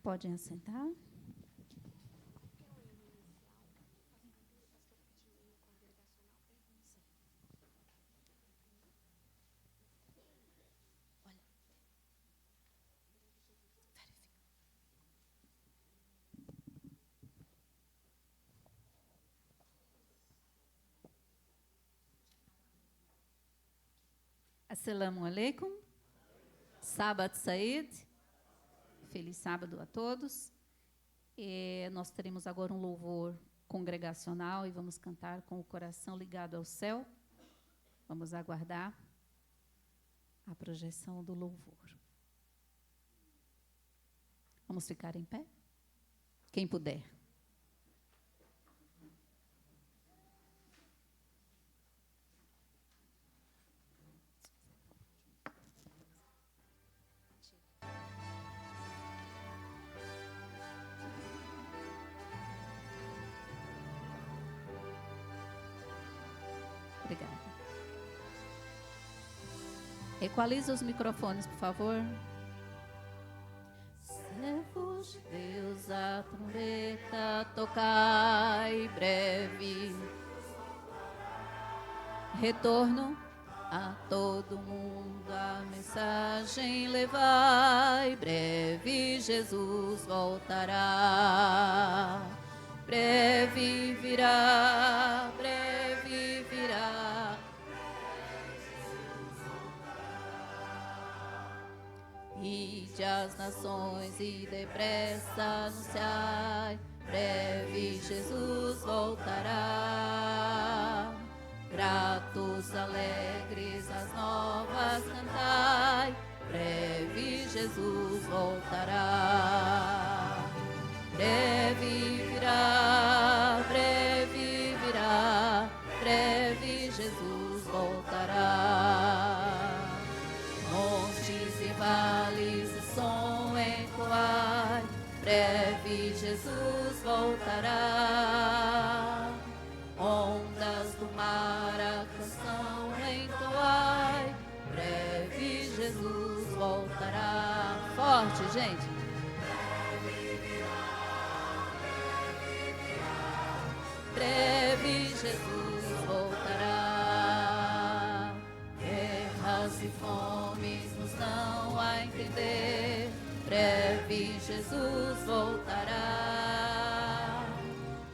Podem assentar. Assalamu alaikum. Sábado Said. Feliz sábado a todos. Nós teremos agora um louvor congregacional e vamos cantar com o coração ligado ao céu. Vamos aguardar a projeção do louvor. Vamos ficar em pé? Quem puder. Obrigada. Equaliza os microfones, por favor. Servos de Deus, a trombeta tocai breve. Retorno a todo mundo, a mensagem levai. Breve Jesus voltará. Breve virá, breve virá. Ide às nações e depressa anunciai. Breve Jesus voltará. Gratos, alegres, as novas cantai. Breve Jesus voltará. Breve virá, breve virá, breve Jesus voltará. Montes e vales o som ecoai, breve Jesus voltará. Ondas do mar a canção entoai, breve Jesus voltará. Forte, gente. Breve Jesus voltará. Guerras e fomes nos dão a entender. Breve Jesus voltará.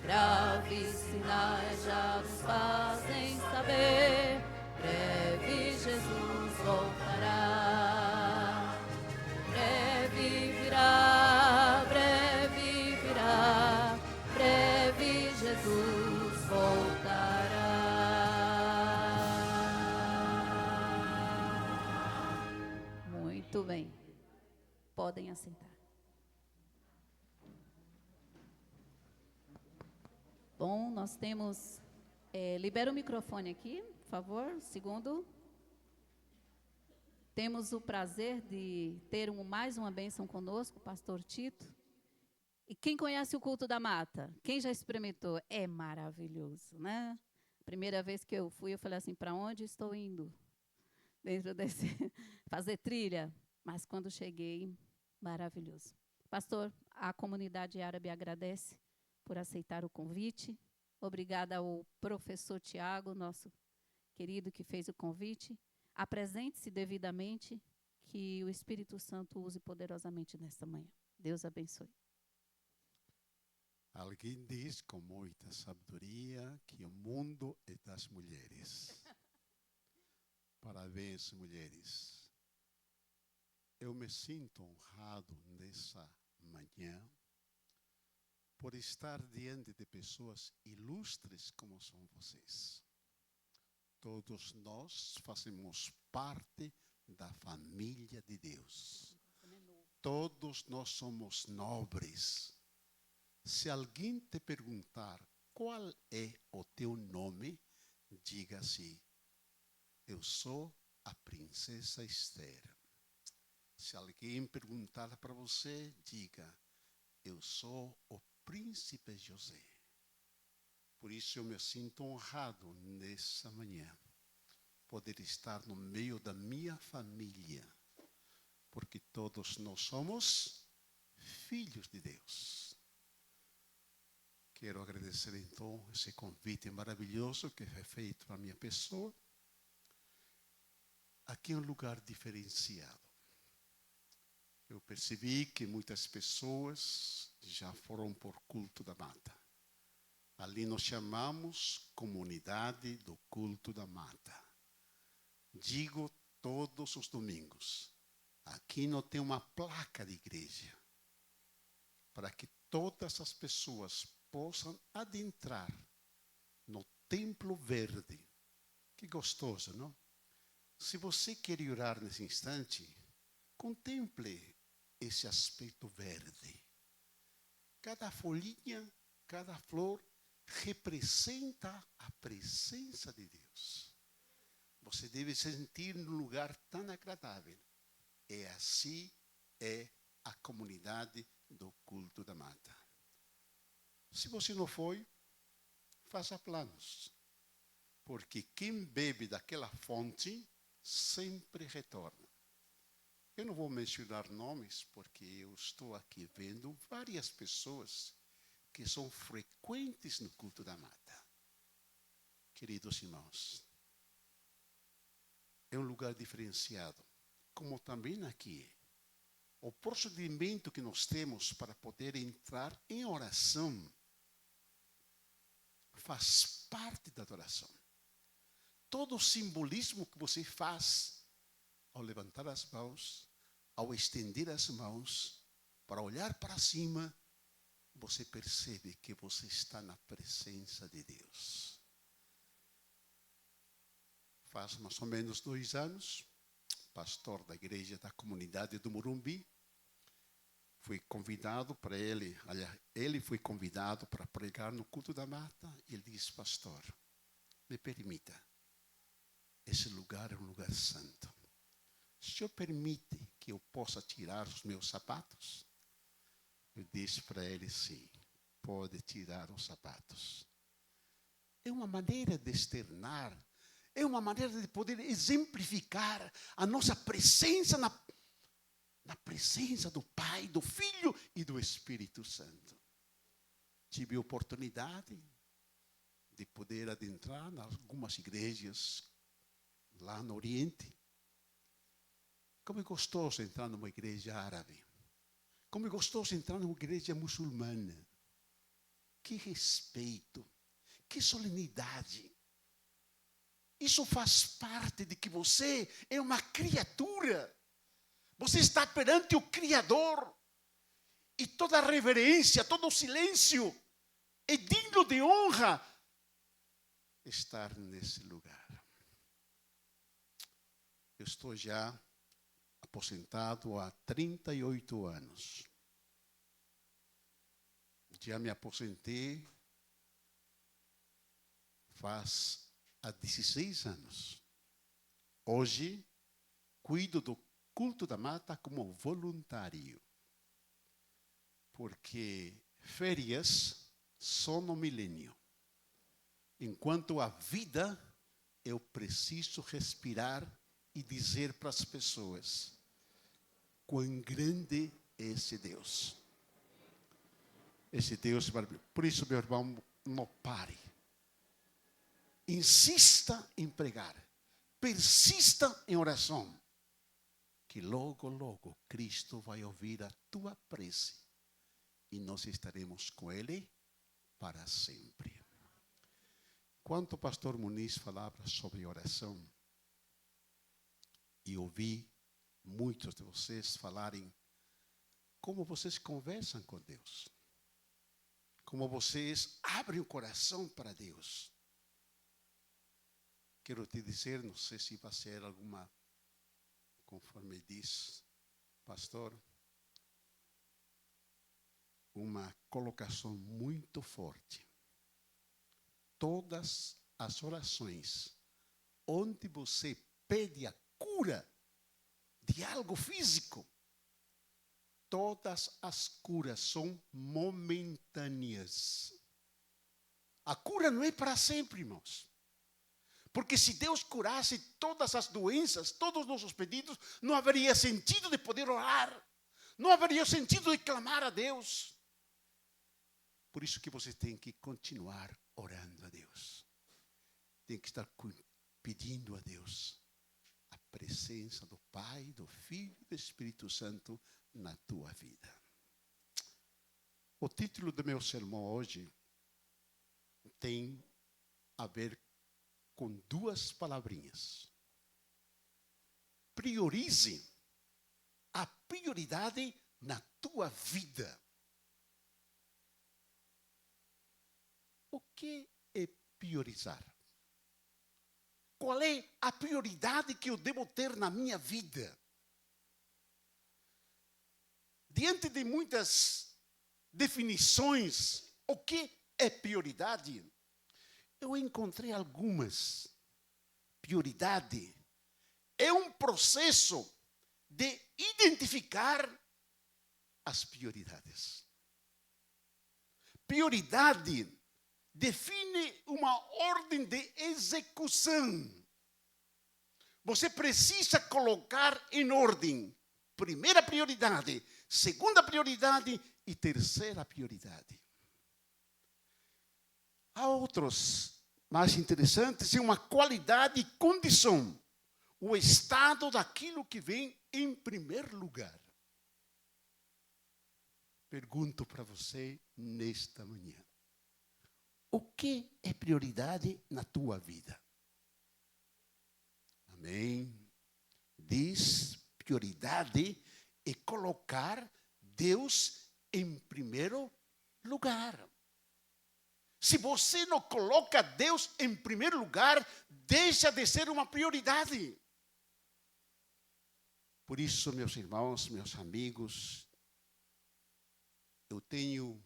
Graves sinais já nos fazem saber. Breve Jesus voltará. Breve virá, breve virá. Breve Jesus voltará. Muito bem. Podem assentar. Bom, nós temos... libera o microfone aqui, por favor. Segundo. Temos o prazer de ter mais uma bênção conosco, o pastor Tito. E quem conhece o culto da mata? Quem já experimentou? É maravilhoso, né? Primeira vez que eu fui, eu falei assim, para onde estou indo? Dentro desse... fazer trilha. Mas quando cheguei, maravilhoso. Pastor, a comunidade árabe agradece por aceitar o convite. Obrigada ao professor Tiago, nosso querido, que fez o convite. Apresente-se devidamente, que o Espírito Santo use poderosamente nesta manhã. Deus abençoe. Alguém diz com muita sabedoria que o mundo é das mulheres. Parabéns, mulheres. Eu me sinto honrado nessa manhã por estar diante de pessoas ilustres como são vocês. Todos nós fazemos parte da família de Deus. Todos nós somos nobres. Se alguém te perguntar qual é o teu nome, diga assim: eu sou a princesa Esther. Se alguém perguntar para você, diga: eu sou o príncipe José. Por isso eu me sinto honrado nessa manhã, poder estar no meio da minha família, porque todos nós somos filhos de Deus. Quero agradecer então esse convite maravilhoso que foi feito para a minha pessoa. Aqui é um lugar diferenciado. Eu percebi que muitas pessoas já foram por culto da mata. Ali nós chamamos comunidade do culto da mata. Digo todos os domingos, aqui não tem uma placa de igreja, para que todas as pessoas possam adentrar no templo verde. Que gostoso, não? Se você quer orar nesse instante, contemple esse aspecto verde. Cada folhinha, cada flor representa a presença de Deus. Você deve sentir num lugar tão agradável. E assim é a comunidade do culto da mata. Se você não foi, faça planos. Porque quem bebe daquela fonte sempre retorna. Eu não vou mencionar nomes, porque eu estou aqui vendo várias pessoas que são frequentes no culto da mata. Queridos irmãos, é um lugar diferenciado, como também aqui. O procedimento que nós temos para poder entrar em oração faz parte da adoração. Todo o simbolismo que você faz ao levantar as mãos, ao estender as mãos, para olhar para cima, você percebe que você está na presença de Deus. Faz mais ou menos 2 anos, pastor da igreja da comunidade do Morumbi, fui convidado para ele foi convidado para pregar no culto da mata, e ele disse: pastor, me permita, esse lugar é um lugar santo. O senhor permite que eu possa tirar os meus sapatos? Eu disse para ele: sim, pode tirar os sapatos. É uma maneira de externar, é uma maneira de poder exemplificar a nossa presença na presença do Pai, do Filho e do Espírito Santo. Tive a oportunidade de poder adentrar em algumas igrejas lá no Oriente. Como é gostoso entrar numa igreja árabe. Como é gostoso entrar numa igreja muçulmana. Que respeito, que solenidade. Isso faz parte de que você é uma criatura. Você está perante o Criador. E toda a reverência, todo o silêncio é digno de honra estar nesse lugar. Eu estou já aposentado há 38 anos. Já me aposentei faz há 16 anos. Hoje, cuido do culto da mata como voluntário. Porque férias só no milênio. Enquanto há vida, eu preciso respirar e dizer para as pessoas quão grande é esse Deus. Esse Deus maravilhoso. Por isso, meu irmão, não pare. Insista em pregar. Persista em oração. Que logo, logo, Cristo vai ouvir a tua prece. E nós estaremos com Ele para sempre. Quando o pastor Muniz falava sobre oração, e ouvi muitos de vocês falarem como vocês conversam com Deus. Como vocês abrem o coração para Deus. Quero te dizer, não sei se vai ser alguma, conforme diz pastor, uma colocação muito forte. Todas as orações onde você pede a cura de algo físico, todas as curas são momentâneas. A cura não é para sempre, irmãos. Porque se Deus curasse todas as doenças, todos os nossos pedidos, não haveria sentido de poder orar. Não haveria sentido de clamar a Deus. Por isso que você tem que continuar orando a Deus. Tem que estar pedindo a Deus a presença do Pai, do Filho e do Espírito Santo na tua vida. O título do meu sermão hoje tem a ver com duas palavrinhas. Priorize a prioridade na tua vida. O que é priorizar? Qual é a prioridade que eu devo ter na minha vida? Diante de muitas definições, o que é prioridade? Eu encontrei algumas. Prioridade é um processo de identificar as prioridades. Prioridade define uma ordem de execução. Você precisa colocar em ordem primeira prioridade, segunda prioridade e terceira prioridade. Há outros mais interessantes, é uma qualidade e condição, o estado daquilo que vem em primeiro lugar. Pergunto para você nesta manhã. O que é prioridade na tua vida? Amém? Diz, prioridade é colocar Deus em primeiro lugar. Se você não coloca Deus em primeiro lugar, deixa de ser uma prioridade. Por isso, meus irmãos, meus amigos, eu tenho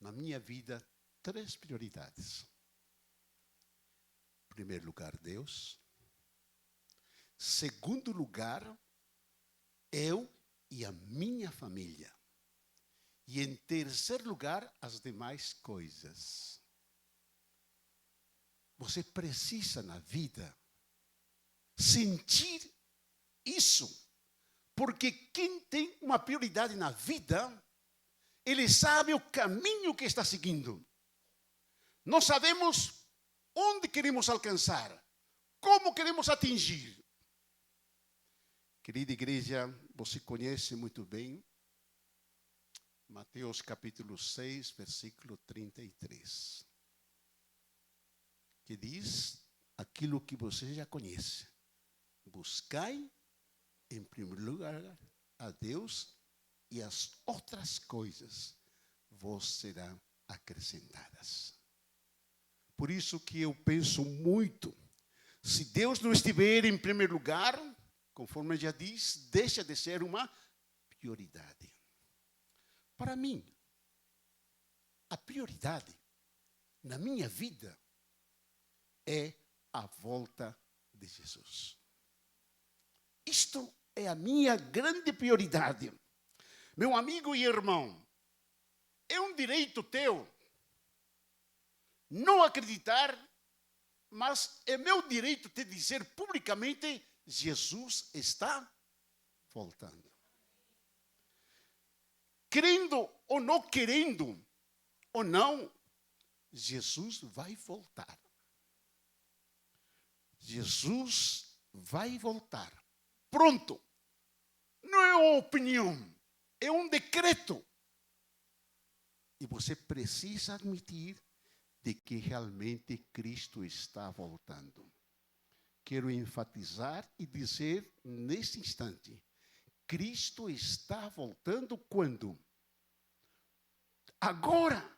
na minha vida 3 prioridades. Em primeiro lugar, Deus. Segundo lugar, eu e a minha família. E em terceiro lugar, as demais coisas. Você precisa na vida sentir isso. Porque quem tem uma prioridade na vida, ele sabe o caminho que está seguindo. Nós sabemos onde queremos alcançar, como queremos atingir. Querida igreja, você conhece muito bem Mateus capítulo 6, versículo 33. Que diz aquilo que você já conhece. Buscai em primeiro lugar a Deus e as outras coisas vos serão acrescentadas. Por isso que eu penso muito, se Deus não estiver em primeiro lugar, conforme já diz, deixa de ser uma prioridade. Para mim, a prioridade na minha vida é a volta de Jesus. Isto é a minha grande prioridade. Meu amigo e irmão, é um direito teu não acreditar, mas é meu direito te dizer publicamente, Jesus está voltando. Querendo ou não querendo, ou não, Jesus vai voltar. Jesus vai voltar. Pronto. Não é uma opinião, é um decreto. E você precisa admitir de que realmente Cristo está voltando. Quero enfatizar e dizer nesse instante, Cristo está voltando quando? Agora.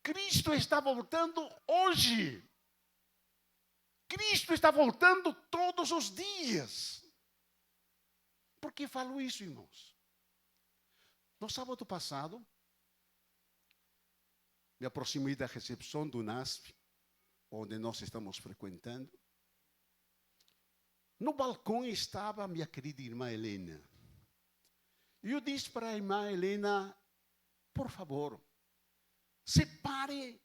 Cristo está voltando hoje. Cristo está voltando todos os dias. Por que falo isso, irmãos? No sábado passado, me aproximei da recepção do NASP, onde nós estamos frequentando. No balcão estava a minha querida irmã Helena. E eu disse para a irmã Helena, por favor, separe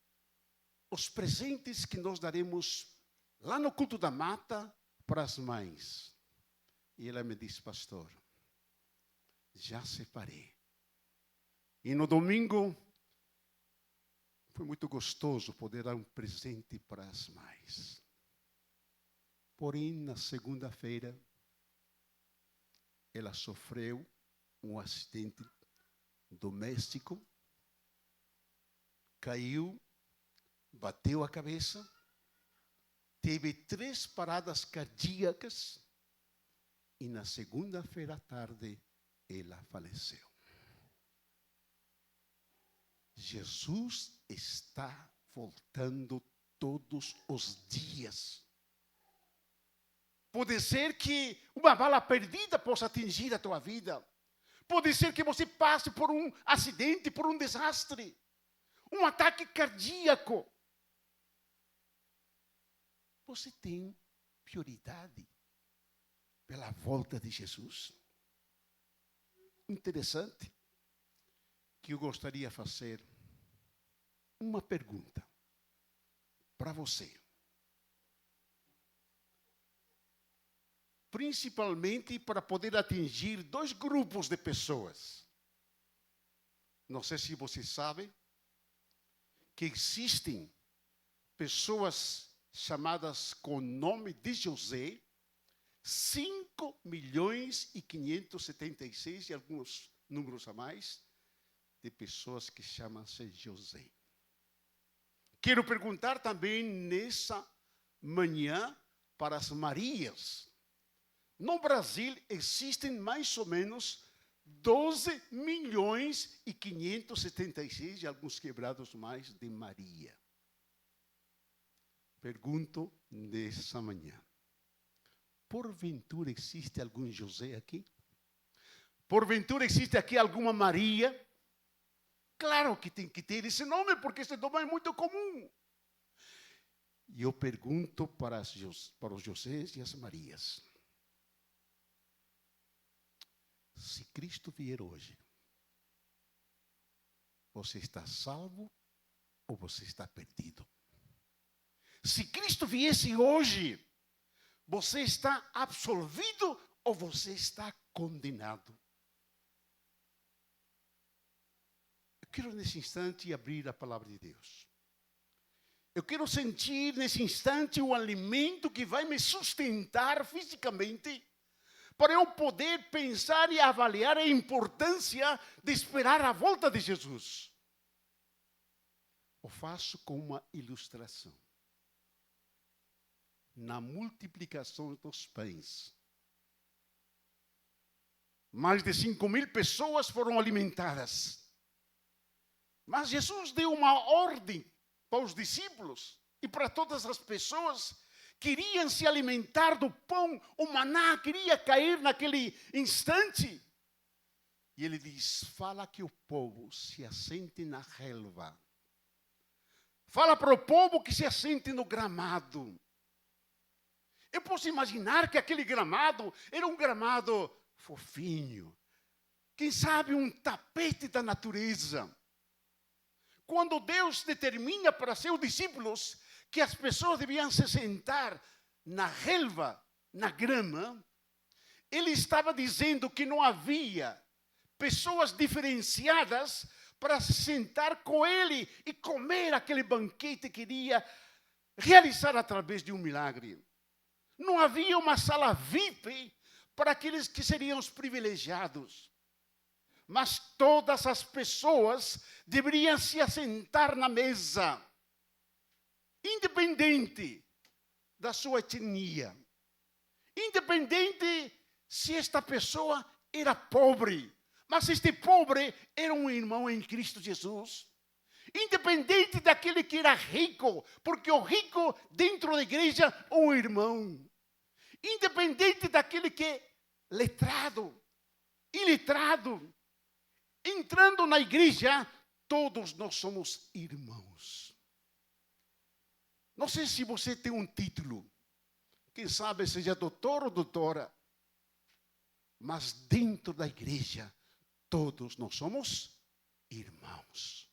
os presentes que nós daremos lá no culto da mata para as mães. E ela me disse, pastor, já separei. E no domingo, foi muito gostoso poder dar um presente para as mães. Porém, na segunda-feira, ela sofreu um acidente doméstico, caiu, bateu a cabeça, teve 3 paradas cardíacas e na segunda-feira à tarde ela faleceu. Jesus está voltando todos os dias. Pode ser que uma bala perdida possa atingir a tua vida. Pode ser que você passe por um acidente, por um desastre, um ataque cardíaco. Você tem prioridade pela volta de Jesus? Interessante que eu gostaria de fazer uma pergunta para você. Principalmente para poder atingir 2 grupos de pessoas. Não sei se você sabe que existem pessoas chamadas com o nome de José, 5.576.000 e alguns números a mais, de pessoas que chamam-se José. Quero perguntar também nessa manhã para as Marias. No Brasil existem mais ou menos 12.576.000 e alguns quebrados mais de Maria. Pergunto nessa manhã. Porventura existe algum José aqui? Porventura existe aqui alguma Maria? Claro que tem que ter esse nome, porque esse nome é muito comum. E eu pergunto para os Josés e as Marias. Se Cristo vier hoje, você está salvo ou você está perdido? Se Cristo viesse hoje, você está absolvido ou você está condenado? Eu quero nesse instante abrir a palavra de Deus. Eu quero sentir nesse instante o alimento que vai me sustentar fisicamente, para eu poder pensar e avaliar a importância de esperar a volta de Jesus. Eu faço com uma ilustração. Na multiplicação dos pães, mais de 5.000 pessoas foram alimentadas. Mas Jesus deu uma ordem para os discípulos e para todas as pessoas que queriam se alimentar do pão. O maná queria cair naquele instante. E ele diz, fala que o povo se assente na relva. Fala para o povo que se assente no gramado. Eu posso imaginar que aquele gramado era um gramado fofinho. Quem sabe um tapete da natureza. Quando Deus determina para seus discípulos que as pessoas deviam se sentar na relva, na grama, ele estava dizendo que não havia pessoas diferenciadas para se sentar com ele e comer aquele banquete que iria realizar através de um milagre. Não havia uma sala VIP para aqueles que seriam os privilegiados. Mas todas as pessoas deveriam se assentar na mesa, independente da sua etnia. Independente se esta pessoa era pobre, mas este pobre era um irmão em Cristo Jesus. Independente daquele que era rico, porque o rico dentro da igreja é um irmão. Independente daquele que é letrado, iletrado, entrando na igreja, todos nós somos irmãos. Não sei se você tem um título, quem sabe seja doutor ou doutora, mas dentro da igreja, todos nós somos irmãos.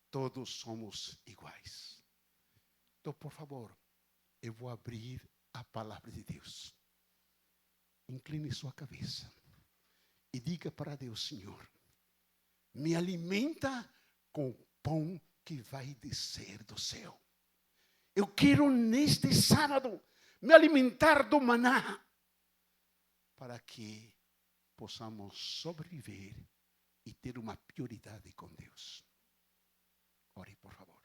Todos somos iguais. Então, por favor, eu vou abrir a palavra de Deus. Incline sua cabeça e diga para Deus, Senhor, me alimenta com o pão que vai descer do céu. Eu quero neste sábado me alimentar do maná para que possamos sobreviver e ter uma prioridade com Deus. Ore, por favor.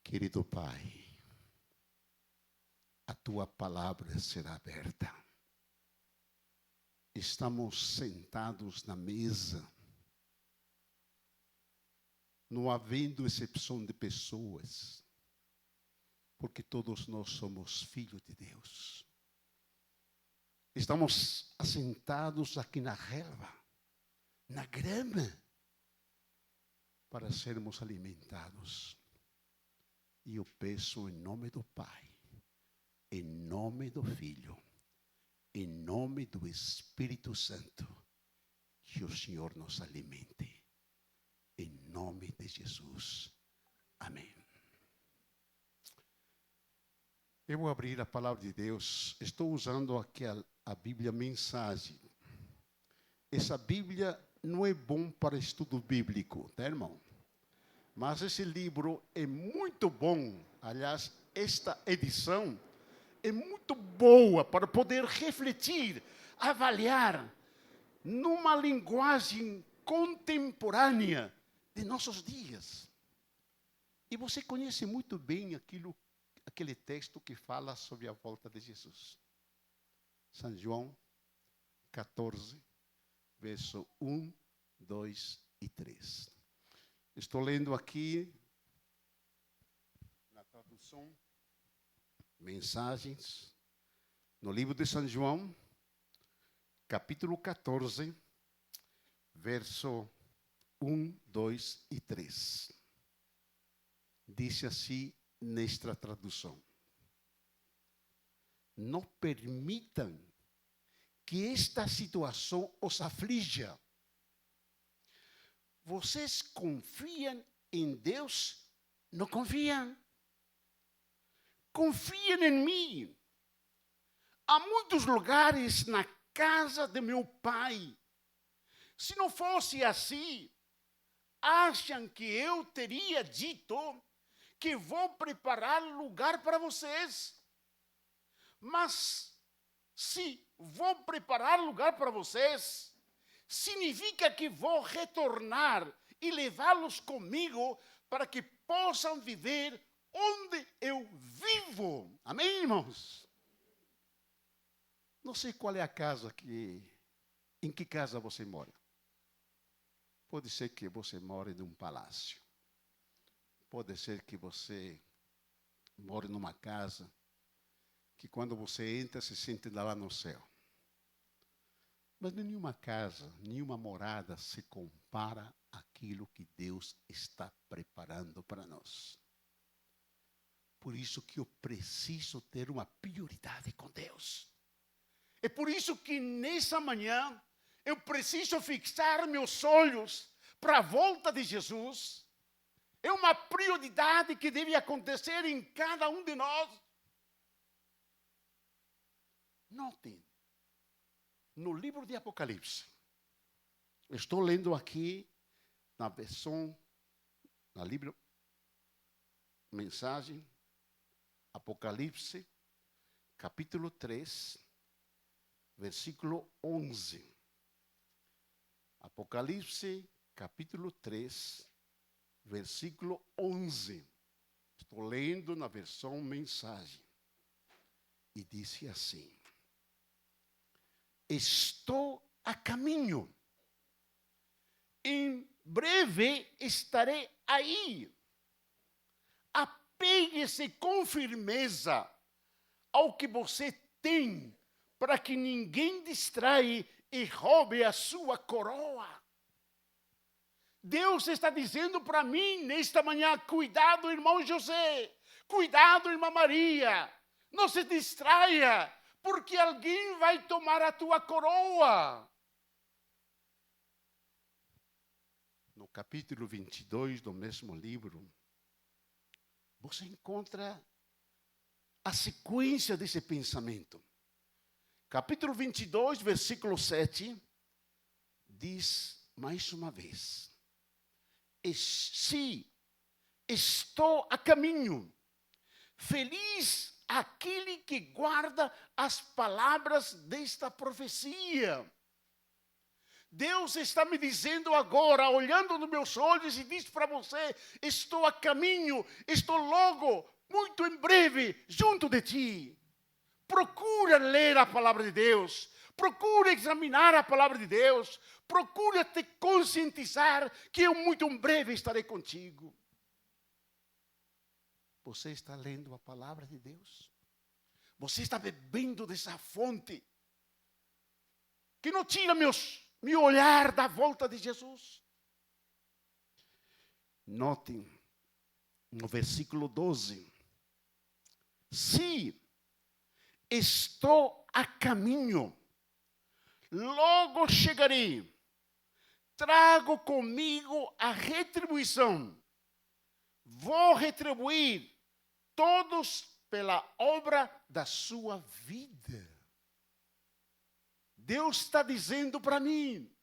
Querido Pai, a tua palavra será aberta. Estamos sentados na mesa, não havendo exceção de pessoas, porque todos nós somos filhos de Deus. Estamos assentados aqui na relva, na grama, para sermos alimentados. E eu peço em nome do Pai, em nome do Filho, em nome do Espírito Santo, que o Senhor nos alimente. Em nome de Jesus. Amém. Eu vou abrir a palavra de Deus. Estou usando aqui a Bíblia Mensagem. Essa Bíblia não é bom para estudo bíblico, tá, irmão? Mas esse livro é muito bom. Aliás, esta edição é muito boa para poder refletir, avaliar, numa linguagem contemporânea de nossos dias. E você conhece muito bem aquele texto que fala sobre a volta de Jesus. São João 14, verso 1, 2 e 3. Estou lendo aqui na tradução Mensagens, no livro de São João, capítulo 14, verso 1, 2 e 3. Diz assim nesta tradução: não permitam que esta situação os aflija. Vocês confiam em Deus? Não confiam? Confiem em mim. Há muitos lugares na casa de meu pai. Se não fosse assim, acham que eu teria dito que vou preparar lugar para vocês? Mas se vou preparar lugar para vocês, significa que vou retornar e levá-los comigo para que possam viver onde eu vivo. Amém, irmãos? Não sei qual é a casa em que casa você mora. Pode ser que você more num palácio. Pode ser que você more numa casa que quando você entra se sente lá no céu. Mas nenhuma casa, nenhuma morada se compara àquilo que Deus está preparando para nós. Por isso que eu preciso ter uma prioridade com Deus. É por isso que nessa manhã eu preciso fixar meus olhos para a volta de Jesus. É uma prioridade que deve acontecer em cada um de nós. Notem, no livro de Apocalipse, estou lendo aqui na versão, na livro Mensagem, Apocalipse, capítulo 3, versículo 11. Apocalipse, capítulo 3, versículo 11. Estou lendo na versão Mensagem. E disse assim: estou a caminho. Em breve estarei aí. Apegue-se com firmeza ao que você tem, para que ninguém distraia e roube a sua coroa. Deus está dizendo para mim nesta manhã: cuidado, irmão José, cuidado, irmã Maria, não se distraia, porque alguém vai tomar a tua coroa. No capítulo 22 do mesmo livro, você encontra a sequência desse pensamento. Capítulo 22, versículo 7, diz mais uma vez: se estou a caminho, feliz aquele que guarda as palavras desta profecia. Deus está me dizendo agora, olhando nos meus olhos, e diz para você: estou a caminho, estou logo, muito em breve, junto de ti. Procura ler a palavra de Deus, procura examinar a palavra de Deus, procura te conscientizar que eu muito em breve estarei contigo. Você está lendo a palavra de Deus? Você está bebendo dessa fonte que não tira meu olhar da volta de Jesus? Notem no versículo 12: se estou a caminho, logo chegarei, trago comigo a retribuição, vou retribuir todos pela obra da sua vida. Deus está dizendo para mim,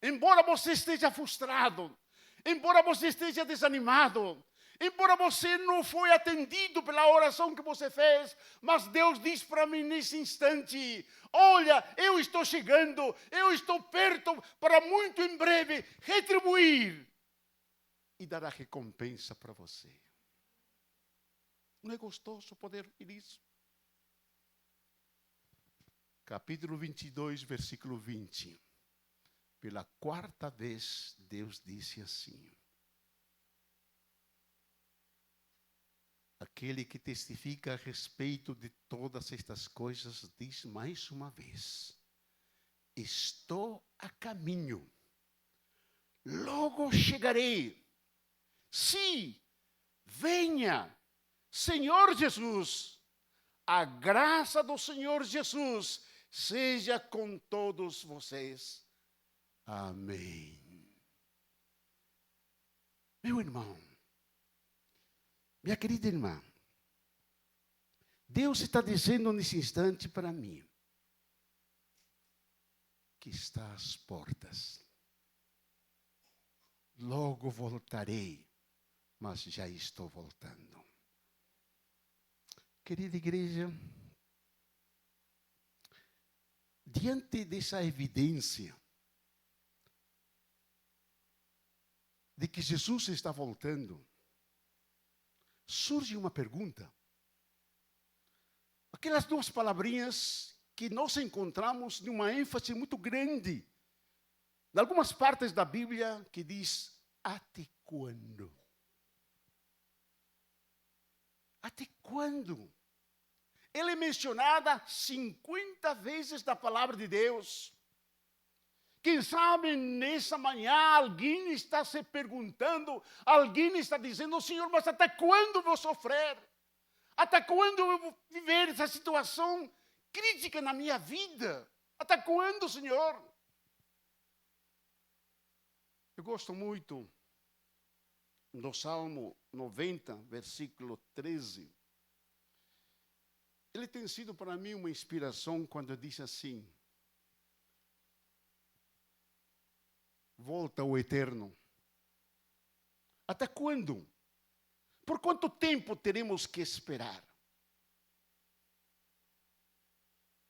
embora você esteja frustrado, embora você esteja desanimado, embora você não foi atendido pela oração que você fez, mas Deus diz para mim nesse instante: olha, eu estou chegando, eu estou perto para muito em breve retribuir e dar a recompensa para você. Não é gostoso poder ouvir isso? Capítulo 22, versículo 20. Pela quarta vez, Deus disse assim: aquele que testifica a respeito de todas estas coisas diz mais uma vez: estou a caminho, logo chegarei. Se venha, Senhor Jesus, a graça do Senhor Jesus seja com todos vocês. Amém. Meu irmão, minha querida irmã, Deus está dizendo nesse instante para mim que está às portas. Logo voltarei, mas já estou voltando. Querida igreja, diante dessa evidência de que Jesus está voltando, surge uma pergunta. Aquelas duas palavrinhas que nós encontramos numa ênfase muito grande, em algumas partes da Bíblia, que diz: até quando? Até quando? Ela é mencionada 50 vezes na palavra de Deus. Quem sabe nessa manhã alguém está se perguntando, alguém está dizendo: Senhor, mas até quando eu vou sofrer? Até quando eu vou viver essa situação crítica na minha vida? Até quando, Senhor? Eu gosto muito do Salmo 90, versículo 13. Ele tem sido para mim uma inspiração quando diz assim: volta o eterno. Até quando? Por quanto tempo teremos que esperar?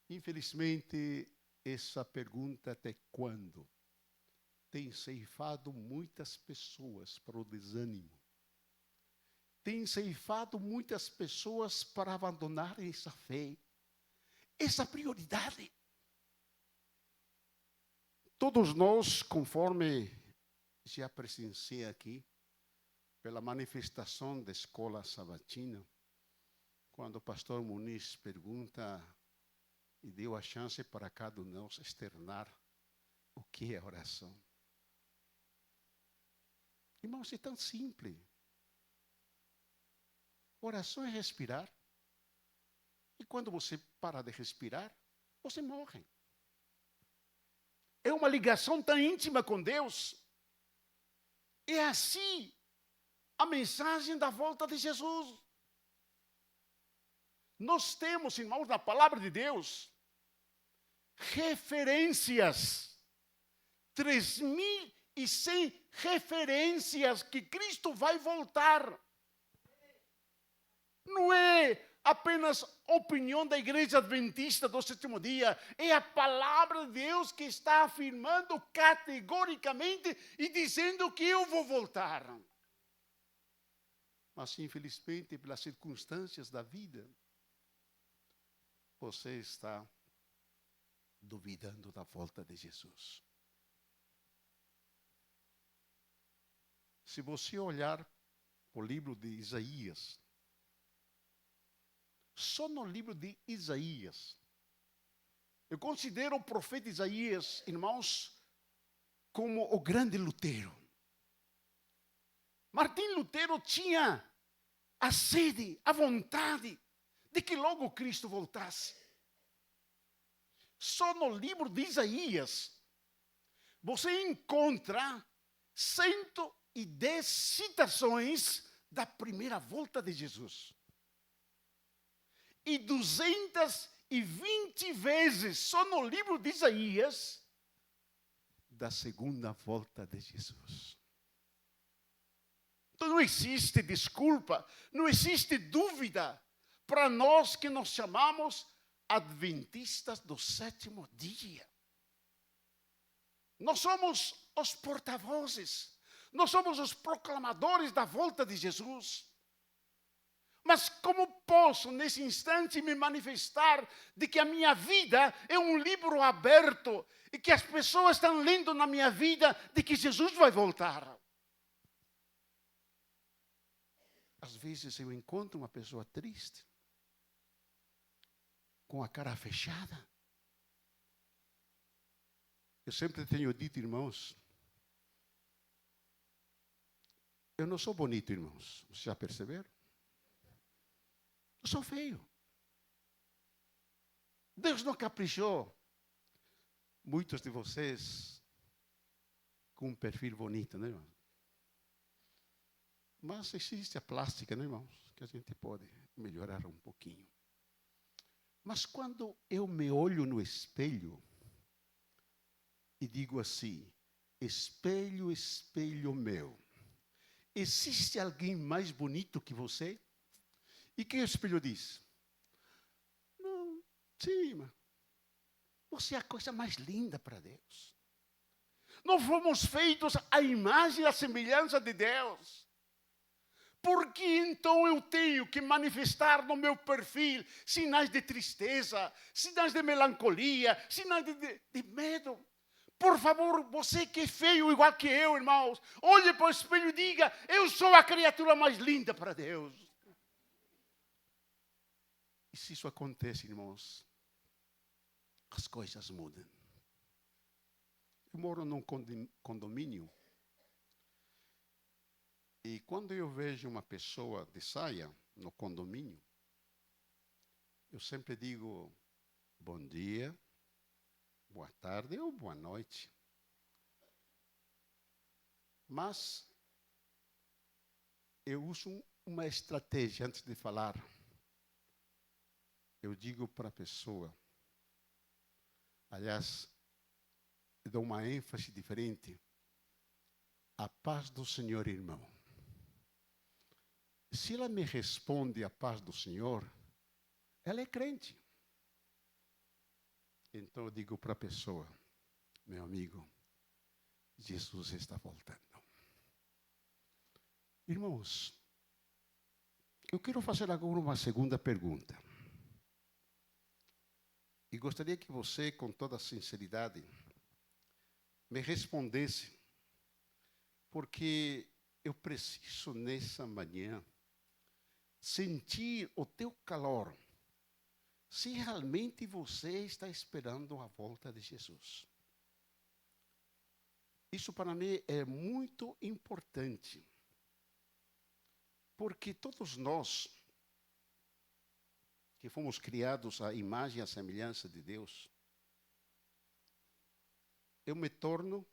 Infelizmente, essa pergunta, até quando, tem ceifado muitas pessoas para o desânimo. Tem ceifado muitas pessoas para abandonar essa fé, essa prioridade. Todos nós, conforme já presenciei aqui, pela manifestação da escola sabatina, quando o pastor Muniz pergunta e deu a chance para cada um de nós externar o que é oração. Irmãos, é tão simples. Oração é respirar. E quando você para de respirar, você morre. É uma ligação tão íntima com Deus. É assim a mensagem da volta de Jesus. Nós temos, irmãos, na palavra de Deus, referências. 3.100 referências que Cristo vai voltar. Não é apenas opinião da Igreja Adventista do Sétimo Dia, é a palavra de Deus que está afirmando categoricamente e dizendo que eu vou voltar. Mas, infelizmente, pelas circunstâncias da vida, você está duvidando da volta de Jesus. Se você olhar o livro de Isaías, só no livro de Isaías, eu considero o profeta Isaías, irmãos, como o grande Lutero. Martim Lutero tinha a sede, a vontade de que logo Cristo voltasse. Só no livro de Isaías, você encontra 110 citações da primeira volta de Jesus. E 220 vezes, só no livro de Isaías, da segunda volta de Jesus. Então não existe desculpa, não existe dúvida para nós que nos chamamos adventistas do sétimo dia. Nós somos os porta-vozes, nós somos os proclamadores da volta de Jesus. Mas como posso, nesse instante, me manifestar de que a minha vida é um livro aberto e que as pessoas estão lendo na minha vida de que Jesus vai voltar? Às vezes eu encontro uma pessoa triste, com a cara fechada. Eu sempre tenho dito, irmãos, eu não sou bonito, irmãos. Vocês já perceberam? Eu sou feio. Deus não caprichou muitos de vocês com um perfil bonito, né, irmão? Mas existe a plástica, né, irmãos? Que a gente pode melhorar um pouquinho. Mas quando eu me olho no espelho e digo assim: espelho, espelho meu, existe alguém mais bonito que você? E que o espelho diz? Não, sim, mas você é a coisa mais linda para Deus. Nós fomos feitos à imagem e à semelhança de Deus. Por que então eu tenho que manifestar no meu perfil sinais de tristeza, sinais de melancolia, sinais de medo? Por favor, você que é feio igual que eu, irmãos, olhe para o espelho e diga: eu sou a criatura mais linda para Deus. E se isso acontece, irmãos, as coisas mudam. Eu moro num condomínio. E quando eu vejo uma pessoa de saia no condomínio, eu sempre digo bom dia, boa tarde ou boa noite. Mas eu uso uma estratégia antes de falar. Eu digo para a pessoa, aliás, eu dou uma ênfase diferente. A paz do Senhor, irmão. Se ela me responde a paz do Senhor, ela é crente. Então eu digo para a pessoa: meu amigo, Jesus está voltando. Irmãos, eu quero fazer agora uma segunda pergunta. E gostaria que você, com toda sinceridade, me respondesse, porque eu preciso nessa manhã sentir o teu calor, se realmente você está esperando a volta de Jesus. Isso para mim é muito importante, porque todos nós que fomos criados à imagem e à semelhança de Deus, eu me torno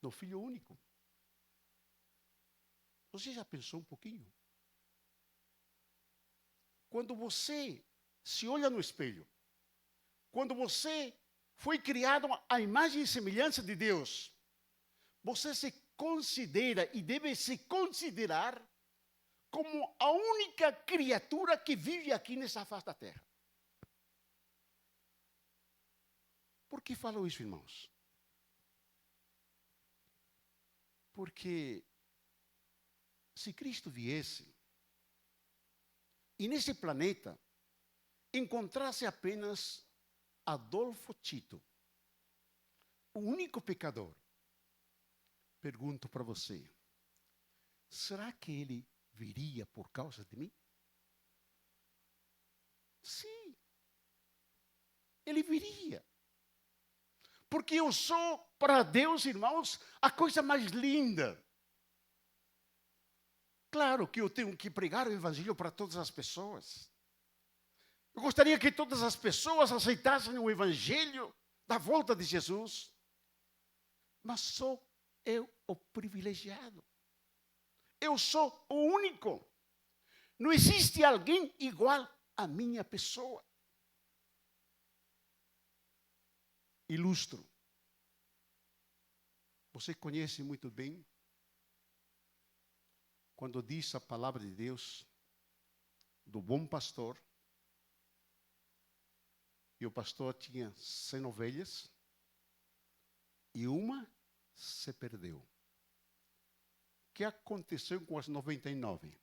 no filho único. Você já pensou um pouquinho? quando você se olha no espelho, quando você foi criado à imagem e semelhança de Deus, você se considera e deve se considerar como a única criatura que vive aqui nessa face da terra. Por que falo isso, irmãos? Porque se Cristo viesse e nesse planeta encontrasse apenas Adolfo Tito, o único pecador, pergunto para você, será que ele viria por causa de mim? Sim, ele viria. Porque eu sou, para Deus, irmãos, a coisa mais linda. Claro que eu tenho que pregar o Evangelho para todas as pessoas. Eu gostaria que todas as pessoas aceitassem o Evangelho da volta de Jesus. Mas sou eu o privilegiado. Eu sou o único. Não existe alguém igual à minha pessoa. Ilustro. Você conhece muito bem quando diz a palavra de Deus do bom pastor, e o pastor tinha 100 ovelhas e uma se perdeu. O que aconteceu com as 99?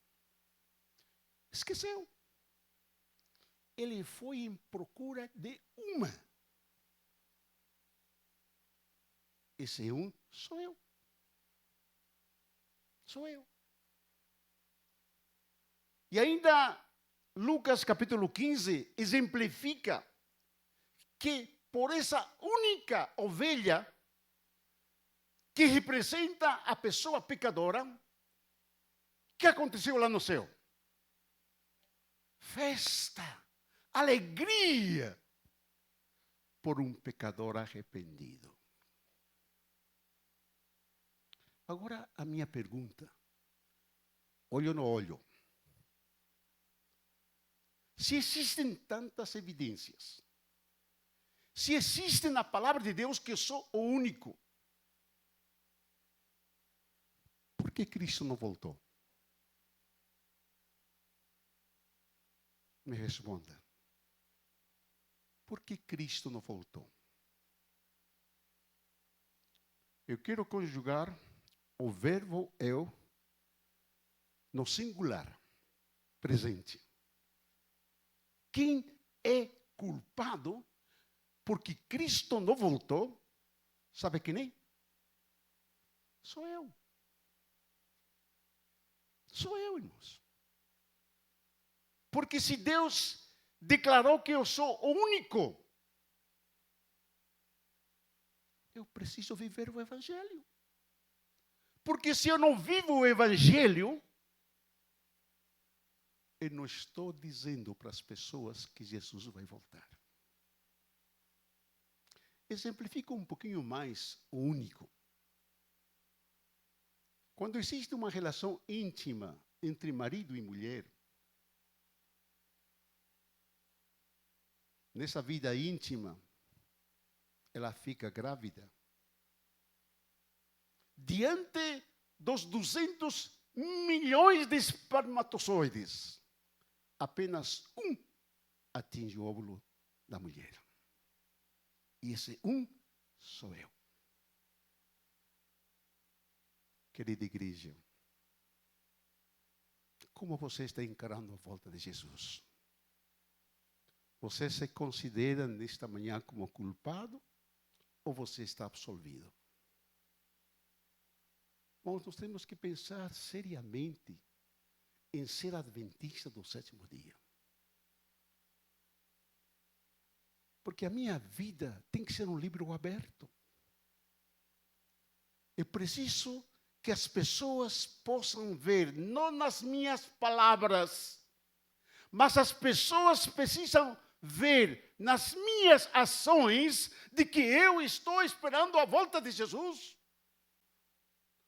Esqueceu. Ele foi em procura de uma. Esse um sou eu. Sou eu. E ainda Lucas capítulo 15 exemplifica que por essa única ovelha que representa a pessoa pecadora, o que aconteceu lá no céu? Festa, alegria por um pecador arrependido. Agora a minha pergunta, olho no olho. Se existem tantas evidências, se existe na palavra de Deus que eu sou o único, por que Cristo não voltou? Me responda. Por que Cristo não voltou? Eu quero conjugar o verbo eu no singular, presente. Quem é culpado porque Cristo não voltou? Sabe quem é? Sou eu. Sou eu, irmãos. Porque se Deus declarou que eu sou o único, eu preciso viver o Evangelho. Porque se eu não vivo o Evangelho, eu não estou dizendo para as pessoas que Jesus vai voltar. Exemplifico um pouquinho mais o único. Quando existe uma relação íntima entre marido e mulher, nessa vida íntima, ela fica grávida. Diante dos 200 milhões de espermatozoides, apenas um atinge o óvulo da mulher. E esse um sou eu. Querida igreja, como você está encarando a volta de Jesus? Você se considera nesta manhã como culpado ou você está absolvido? Bom, nós temos que pensar seriamente em ser adventista do sétimo dia. Porque a minha vida tem que ser um livro aberto. Eu preciso que as pessoas possam ver, não nas minhas palavras, mas as pessoas precisam ver nas minhas ações de que eu estou esperando a volta de Jesus.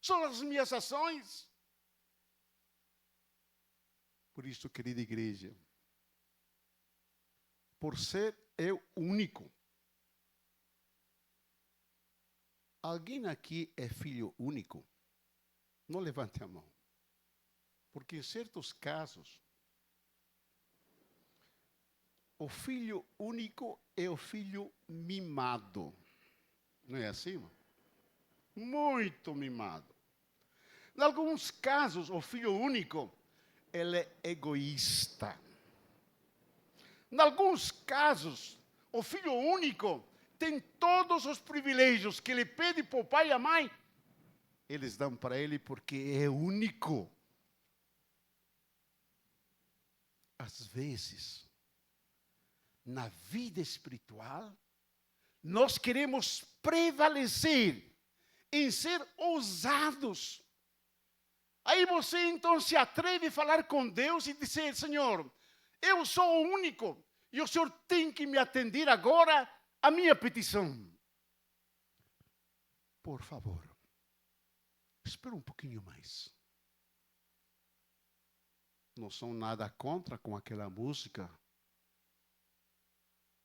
São as minhas ações. Por isso, querida igreja, por ser eu único. Alguém aqui é filho único? Não levante a mão. Porque em certos casos, o filho único é o filho mimado. Não é assim, irmão? Muito mimado. Em alguns casos, o filho único, ele é egoísta. Em alguns casos, o filho único tem todos os privilégios que ele pede para o pai e a mãe, eles dão para ele porque é único. Às vezes, na vida espiritual, nós queremos prevalecer em ser ousados. Aí você então se atreve a falar com Deus e dizer: Senhor, eu sou o único e o Senhor tem que me atender agora a minha petição. Por favor, espera um pouquinho mais. Não sou nada contra com aquela música.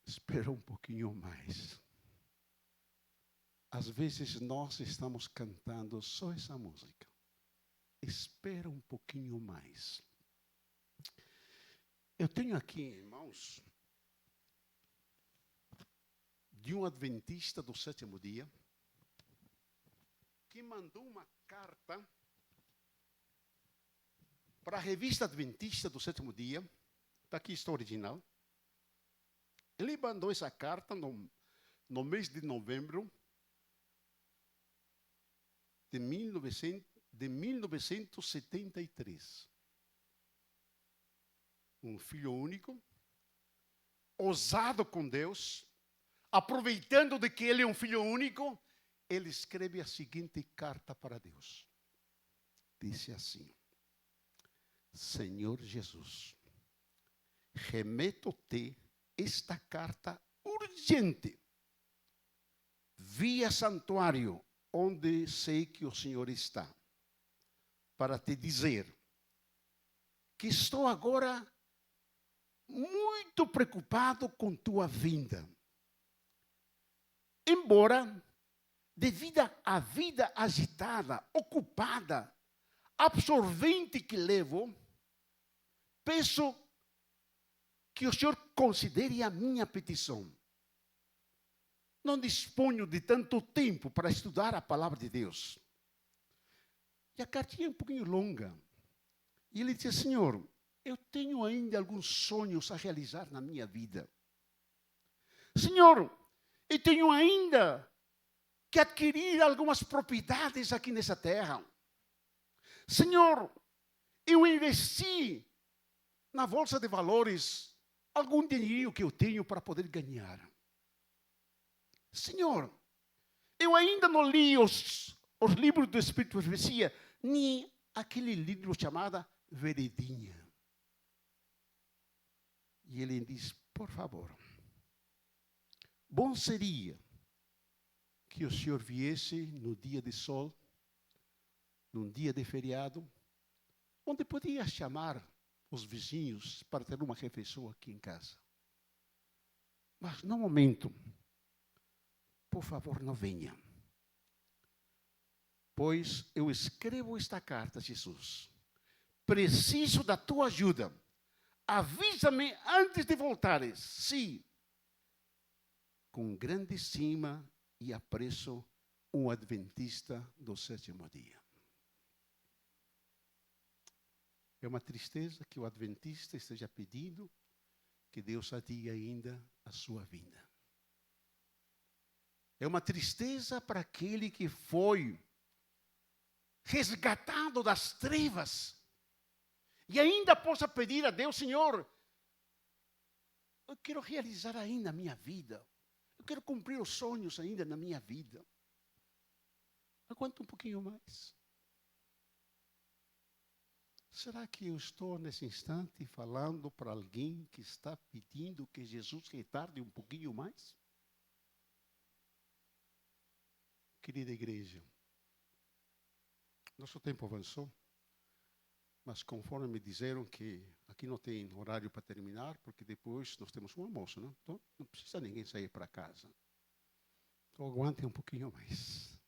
Espera um pouquinho mais. Às vezes nós estamos cantando só essa música. Espera um pouquinho mais. Eu tenho aqui, irmãos, de um adventista do sétimo dia, que mandou uma carta para a revista Adventista do sétimo dia. Está aqui, está original. Ele mandou essa carta no mês de novembro de 1973. Um filho único, ousado com Deus, aproveitando de que ele é um filho único, ele escreve a seguinte carta para Deus. Disse assim: Senhor Jesus, remeto-te esta carta urgente, via santuário, onde sei que o Senhor está, para te dizer que estou agora muito preocupado com tua vinda. Embora, devido à vida agitada, ocupada, absorvente que levo, peço que o Senhor considere a minha petição. Não disponho de tanto tempo para estudar a palavra de Deus. E a cartinha é um pouquinho longa. E ele disse: Senhor, eu tenho ainda alguns sonhos a realizar na minha vida. Senhor, eu tenho ainda que adquirir algumas propriedades aqui nessa terra. Senhor, eu investi na bolsa de valores algum dinheiro que eu tenho para poder ganhar. Senhor, eu ainda não li os livros do Espírito de Profecia, nem aquele livro chamado Veredinha. E ele diz: por favor, bom seria que o Senhor viesse no dia de sol, num dia de feriado, onde podia chamar os vizinhos para ter uma refeição aqui em casa. Mas no momento, por favor, não venha. Pois eu escrevo esta carta, Jesus. Preciso da tua ajuda. Avisa-me antes de voltares. Sim. Com grande estima e apreço, um adventista do sétimo dia. É uma tristeza que o adventista esteja pedindo que Deus adie ainda a sua vinda. É uma tristeza para aquele que foi resgatado das trevas e ainda possa pedir a Deus: Senhor, eu quero realizar ainda a minha vida. Eu quero cumprir os sonhos ainda na minha vida. Aguenta um pouquinho mais. Será que eu estou nesse instante falando para alguém que está pedindo que Jesus retarde um pouquinho mais? Querida igreja, nosso tempo avançou, Mas conforme me disseram que aqui não tem horário para terminar, porque depois nós temos um almoço, não? Então não precisa ninguém sair para casa. Então aguantem um pouquinho mais.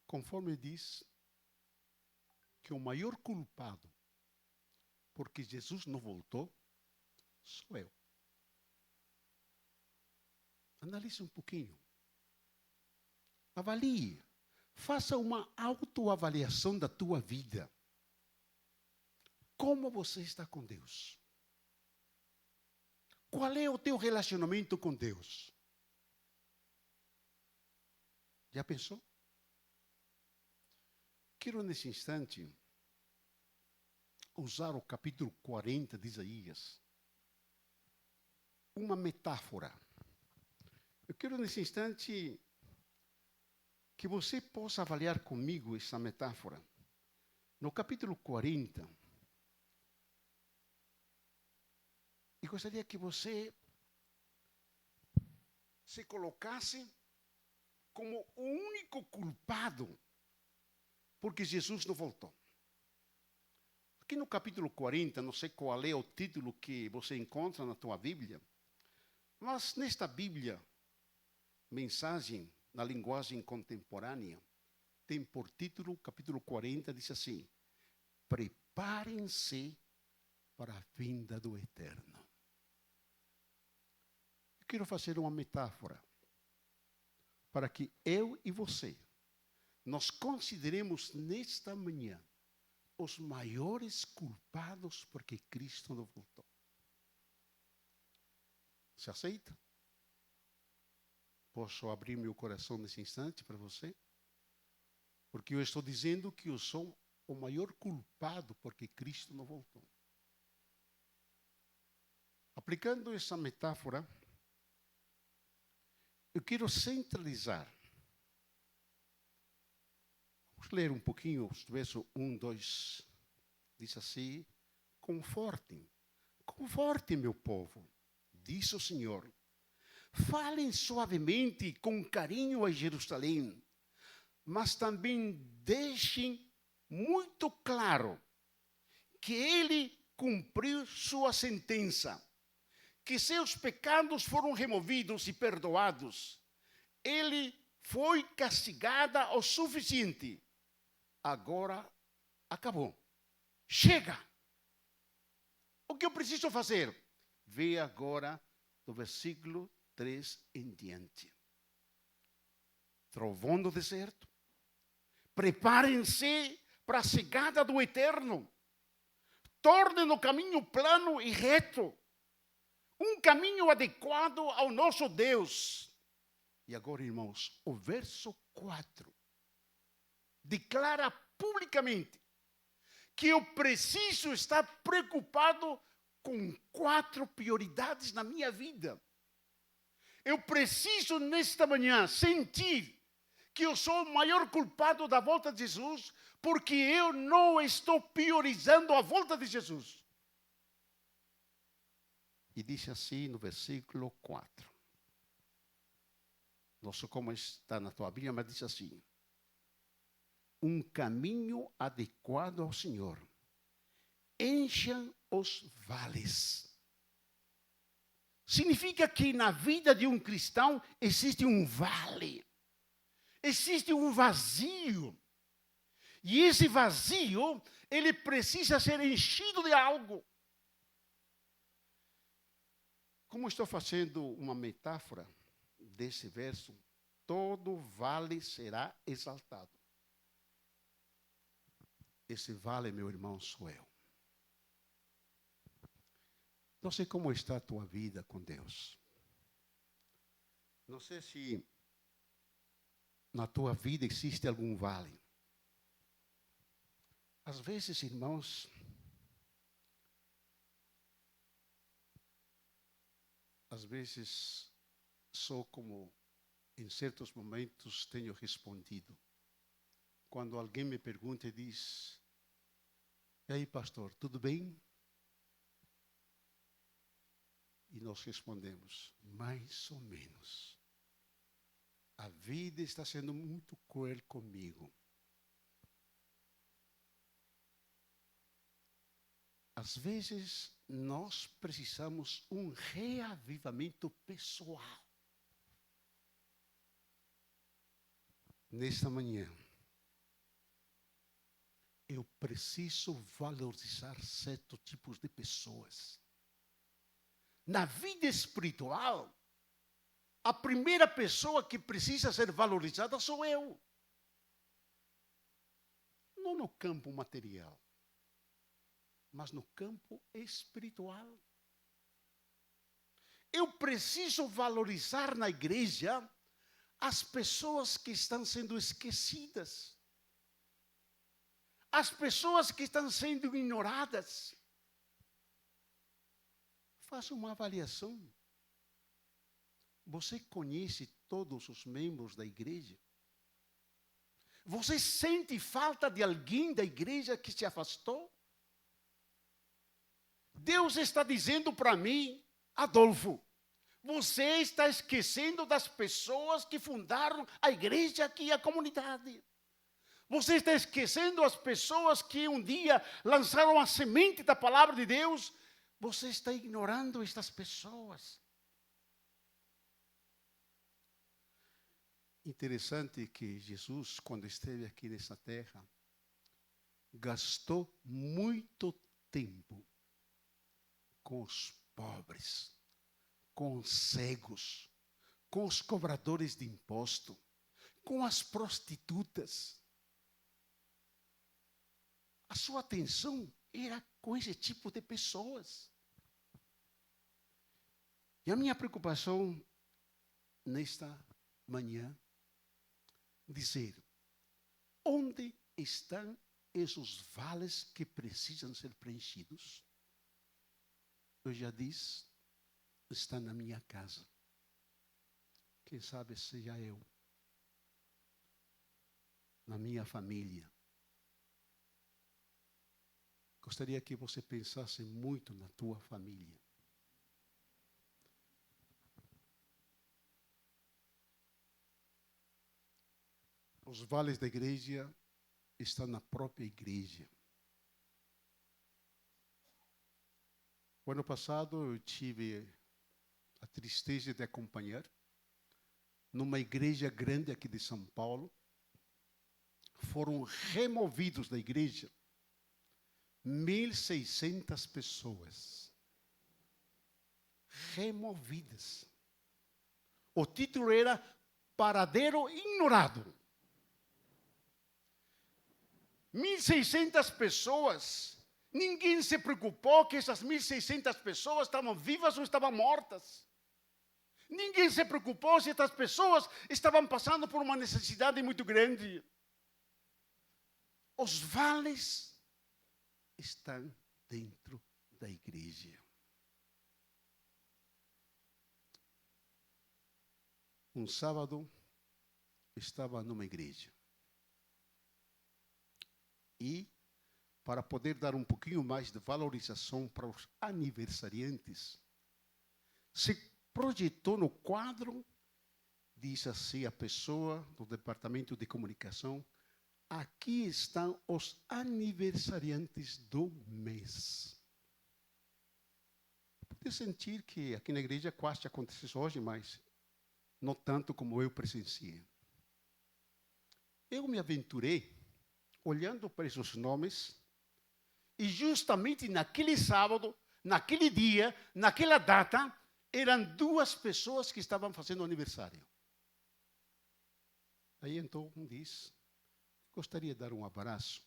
Conforme diz que o maior culpado porque Jesus não voltou, sou eu. Analise um pouquinho. Avalie. Faça uma autoavaliação da tua vida. Como você está com Deus? Qual é o teu relacionamento com Deus? Já pensou? Quero nesse instante usar o capítulo 40 de Isaías. Uma metáfora. Eu quero nesse instante que você possa avaliar comigo essa metáfora. No capítulo 40, e gostaria que você se colocasse como o único culpado porque Jesus não voltou. Aqui no capítulo 40, não sei qual é o título que você encontra na tua Bíblia, mas nesta Bíblia, mensagem na linguagem contemporânea, tem por título, capítulo 40, diz assim: preparem-se para a vinda do Eterno. Eu quero fazer uma metáfora para que eu e você nós consideremos nesta manhã os maiores culpados porque Cristo não voltou. Se aceita? Posso abrir meu coração nesse instante para você? Porque eu estou dizendo que eu sou o maior culpado porque Cristo não voltou. Aplicando essa metáfora, eu quero centralizar. Vamos ler um pouquinho os versos 1, 2. Diz assim: confortem, confortem meu povo, diz o Senhor. Falem suavemente, com carinho a Jerusalém, mas também deixem muito claro que ele cumpriu sua sentença, que seus pecados foram removidos e perdoados. Ele foi castigada o suficiente. Agora acabou. Chega! O que eu preciso fazer? Vê agora do versículo 3 em diante. Trovão do deserto. Preparem-se para a chegada do Eterno. Tornem o caminho plano e reto. Um caminho adequado ao nosso Deus. E agora, irmãos, o verso 4 declara publicamente que eu preciso estar preocupado com 4 prioridades na minha vida. Eu preciso, nesta manhã, sentir que eu sou o maior culpado da volta de Jesus, porque eu não estou priorizando a volta de Jesus. E diz assim no versículo 4. Não sei como está na tua Bíblia, mas diz assim: um caminho adequado ao Senhor. Encham os vales. Significa que na vida de um cristão existe um vale. Existe um vazio. E esse vazio, ele precisa ser enchido de algo. Como estou fazendo uma metáfora desse verso, todo vale será exaltado. Esse vale, meu irmão, sou eu. Não sei como está a tua vida com Deus. Não sei se na tua vida existe algum vale. Às vezes, irmãos, sou como em certos momentos tenho respondido. Quando alguém me pergunta e diz: e aí, pastor, tudo bem? E nós respondemos: mais ou menos. A vida está sendo muito cruel comigo. às vezes nós precisamos um reavivamento pessoal. Nesta manhã, eu preciso valorizar certos tipos de pessoas. Na vida espiritual, a primeira pessoa que precisa ser valorizada sou eu. Não no campo material, mas no campo espiritual. Eu preciso valorizar na igreja as pessoas que estão sendo esquecidas. As pessoas que estão sendo ignoradas. Faça uma avaliação. Você conhece todos os membros da igreja? Você sente falta de alguém da igreja que se afastou? Deus está dizendo para mim, Adolfo, você está esquecendo das pessoas que fundaram a igreja aqui, a comunidade. Você está esquecendo as pessoas que um dia lançaram a semente da palavra de Deus. Você está ignorando estas pessoas. Interessante que Jesus, quando esteve aqui nessa terra, gastou muito tempo com os pobres, com os cegos, com os cobradores de imposto, com as prostitutas. A sua atenção era com esse tipo de pessoas. E a minha preocupação nesta manhã, dizer, onde estão esses vales que precisam ser preenchidos? Eu já disse, está na minha casa. Quem sabe seja eu. Na minha família. Gostaria que você pensasse muito na tua família. Os vales da igreja estão na própria igreja. O ano passado eu tive a tristeza de acompanhar numa igreja grande aqui de São Paulo. Foram removidos da igreja 1.600 pessoas. Removidas. O título era Paradeiro Ignorado. 1.600 pessoas. Ninguém se preocupou que essas 1.600 pessoas estavam vivas ou estavam mortas. Ninguém se preocupou se essas pessoas estavam passando por uma necessidade muito grande. Os vales estão dentro da igreja. Um sábado, estava numa igreja. E, para poder dar um pouquinho mais de valorização para os aniversariantes, se projetou no quadro, diz assim a pessoa do departamento de comunicação, aqui estão os aniversariantes do mês. Pode sentir que aqui na igreja quase acontece hoje, mas não tanto como eu presenciei. Eu me aventurei, olhando para esses nomes, e justamente naquele sábado, naquele dia, naquela data, eram 2 pessoas que estavam fazendo aniversário. Aí então diz, gostaria de dar um abraço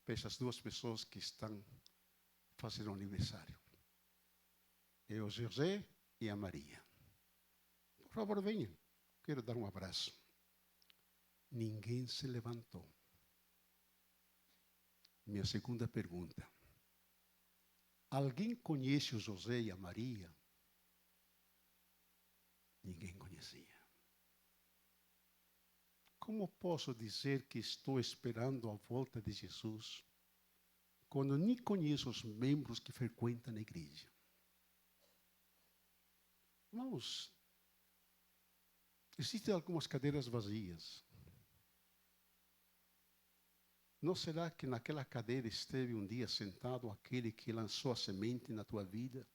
para essas 2 pessoas que estão fazendo aniversário. É o José e a Maria. Por favor, venham. Quero dar um abraço. Ninguém se levantou. Minha segunda pergunta. Alguém conhece o José e a Maria? Ninguém conhecia. Como posso dizer que estou esperando a volta de Jesus quando nem conheço os membros que frequentam a igreja? Irmãos, existem algumas cadeiras vazias. Não será que naquela cadeira esteve um dia sentado aquele que lançou a semente na tua vida?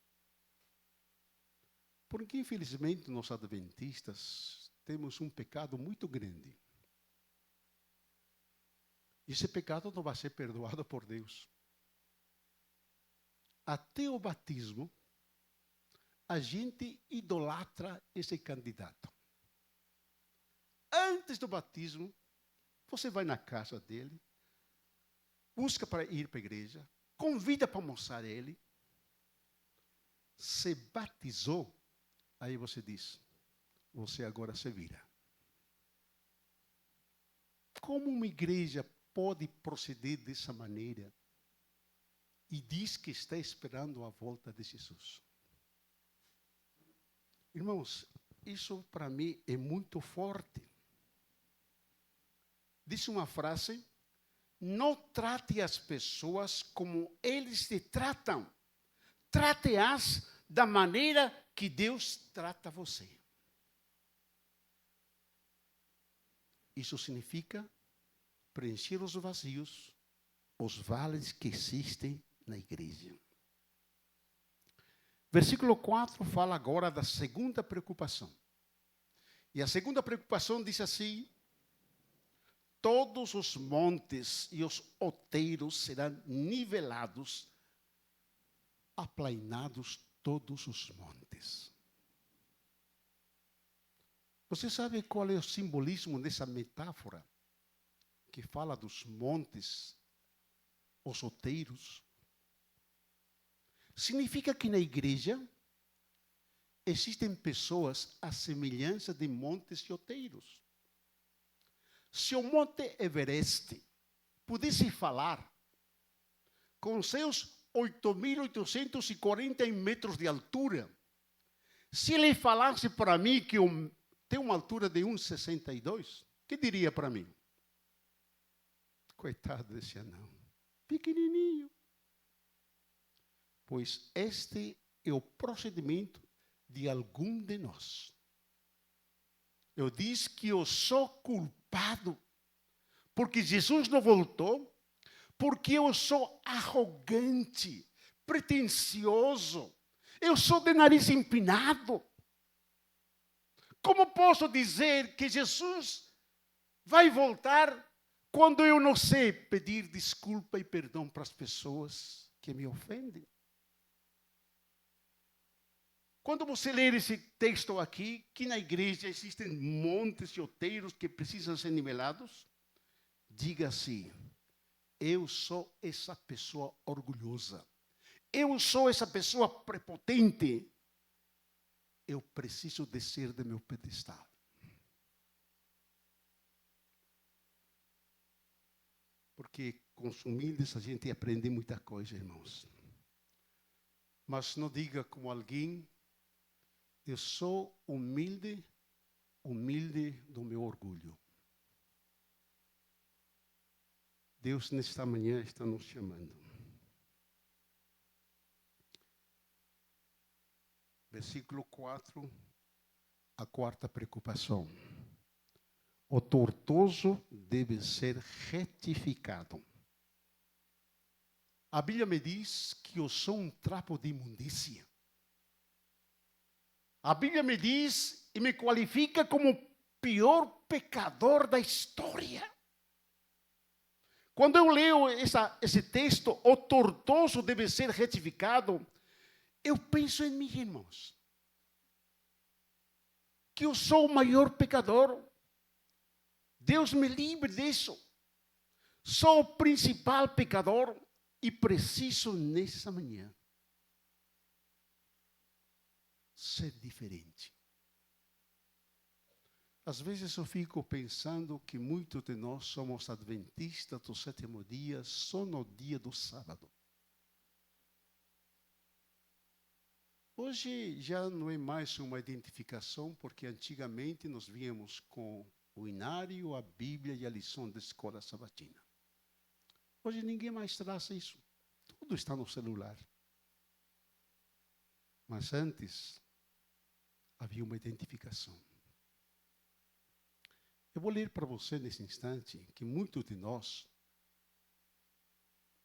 Porque, infelizmente, nós adventistas temos um pecado muito grande. Esse pecado não vai ser perdoado por Deus. Até o batismo, a gente idolatra esse candidato. Antes do batismo, você vai na casa dele, busca para ir para a igreja, convida para almoçar ele, se batizou, aí você diz, você agora se vira. Como uma igreja pode proceder dessa maneira e diz que está esperando a volta de Jesus? Irmãos, isso para mim é muito forte. Diz uma frase: não trate as pessoas como eles te tratam. Trate-as da maneira que Deus trata você. Isso significa preencher os vazios, os vales que existem na igreja. Versículo 4 fala agora da segunda preocupação. E a segunda preocupação diz assim: todos os montes e os outeiros serão nivelados, aplainados todos os montes. Você sabe qual é o simbolismo dessa metáfora que fala dos montes, os outeiros? Significa que na igreja existem pessoas à semelhança de montes e outeiros. Se o Monte Everest pudesse falar com seus 8.840 metros de altura, se ele falasse para mim que tem uma altura de 1,62, o que diria para mim? Coitado desse anão, pequenininho. Pois este é o procedimento de algum de nós. Eu disse que eu sou culpado porque Jesus não voltou, porque eu sou arrogante, pretensioso, eu sou de nariz empinado. Como posso dizer que Jesus vai voltar quando eu não sei pedir desculpa e perdão para as pessoas que me ofendem? Quando você ler esse texto aqui, que na igreja existem montes e outeiros que precisam ser nivelados, diga assim: eu sou essa pessoa orgulhosa, eu sou essa pessoa prepotente, eu preciso descer do meu pedestal. Porque com os humildes a gente aprende muita coisa, irmãos. Mas não diga como alguém: eu sou humilde, humilde do meu orgulho. Deus nesta manhã está nos chamando. Versículo 4, a quarta preocupação. O tortoso deve ser retificado. A Bíblia me diz que eu sou um trapo de imundícia. A Bíblia me diz e me qualifica como o pior pecador da história. Quando eu leio esse texto, o tortoso deve ser retificado, eu penso em mim, irmãos, que eu sou o maior pecador. Deus me livre disso. Sou o principal pecador e preciso nessa manhã ser diferente. Às vezes eu fico pensando que muitos de nós somos adventistas do sétimo dia só no dia do sábado. Hoje já não é mais uma identificação, porque antigamente nós víamos com o inário, a Bíblia e a lição da escola sabatina. Hoje ninguém mais traz isso. Tudo está no celular. Mas antes havia uma identificação. Eu vou ler para você nesse instante que muitos de nós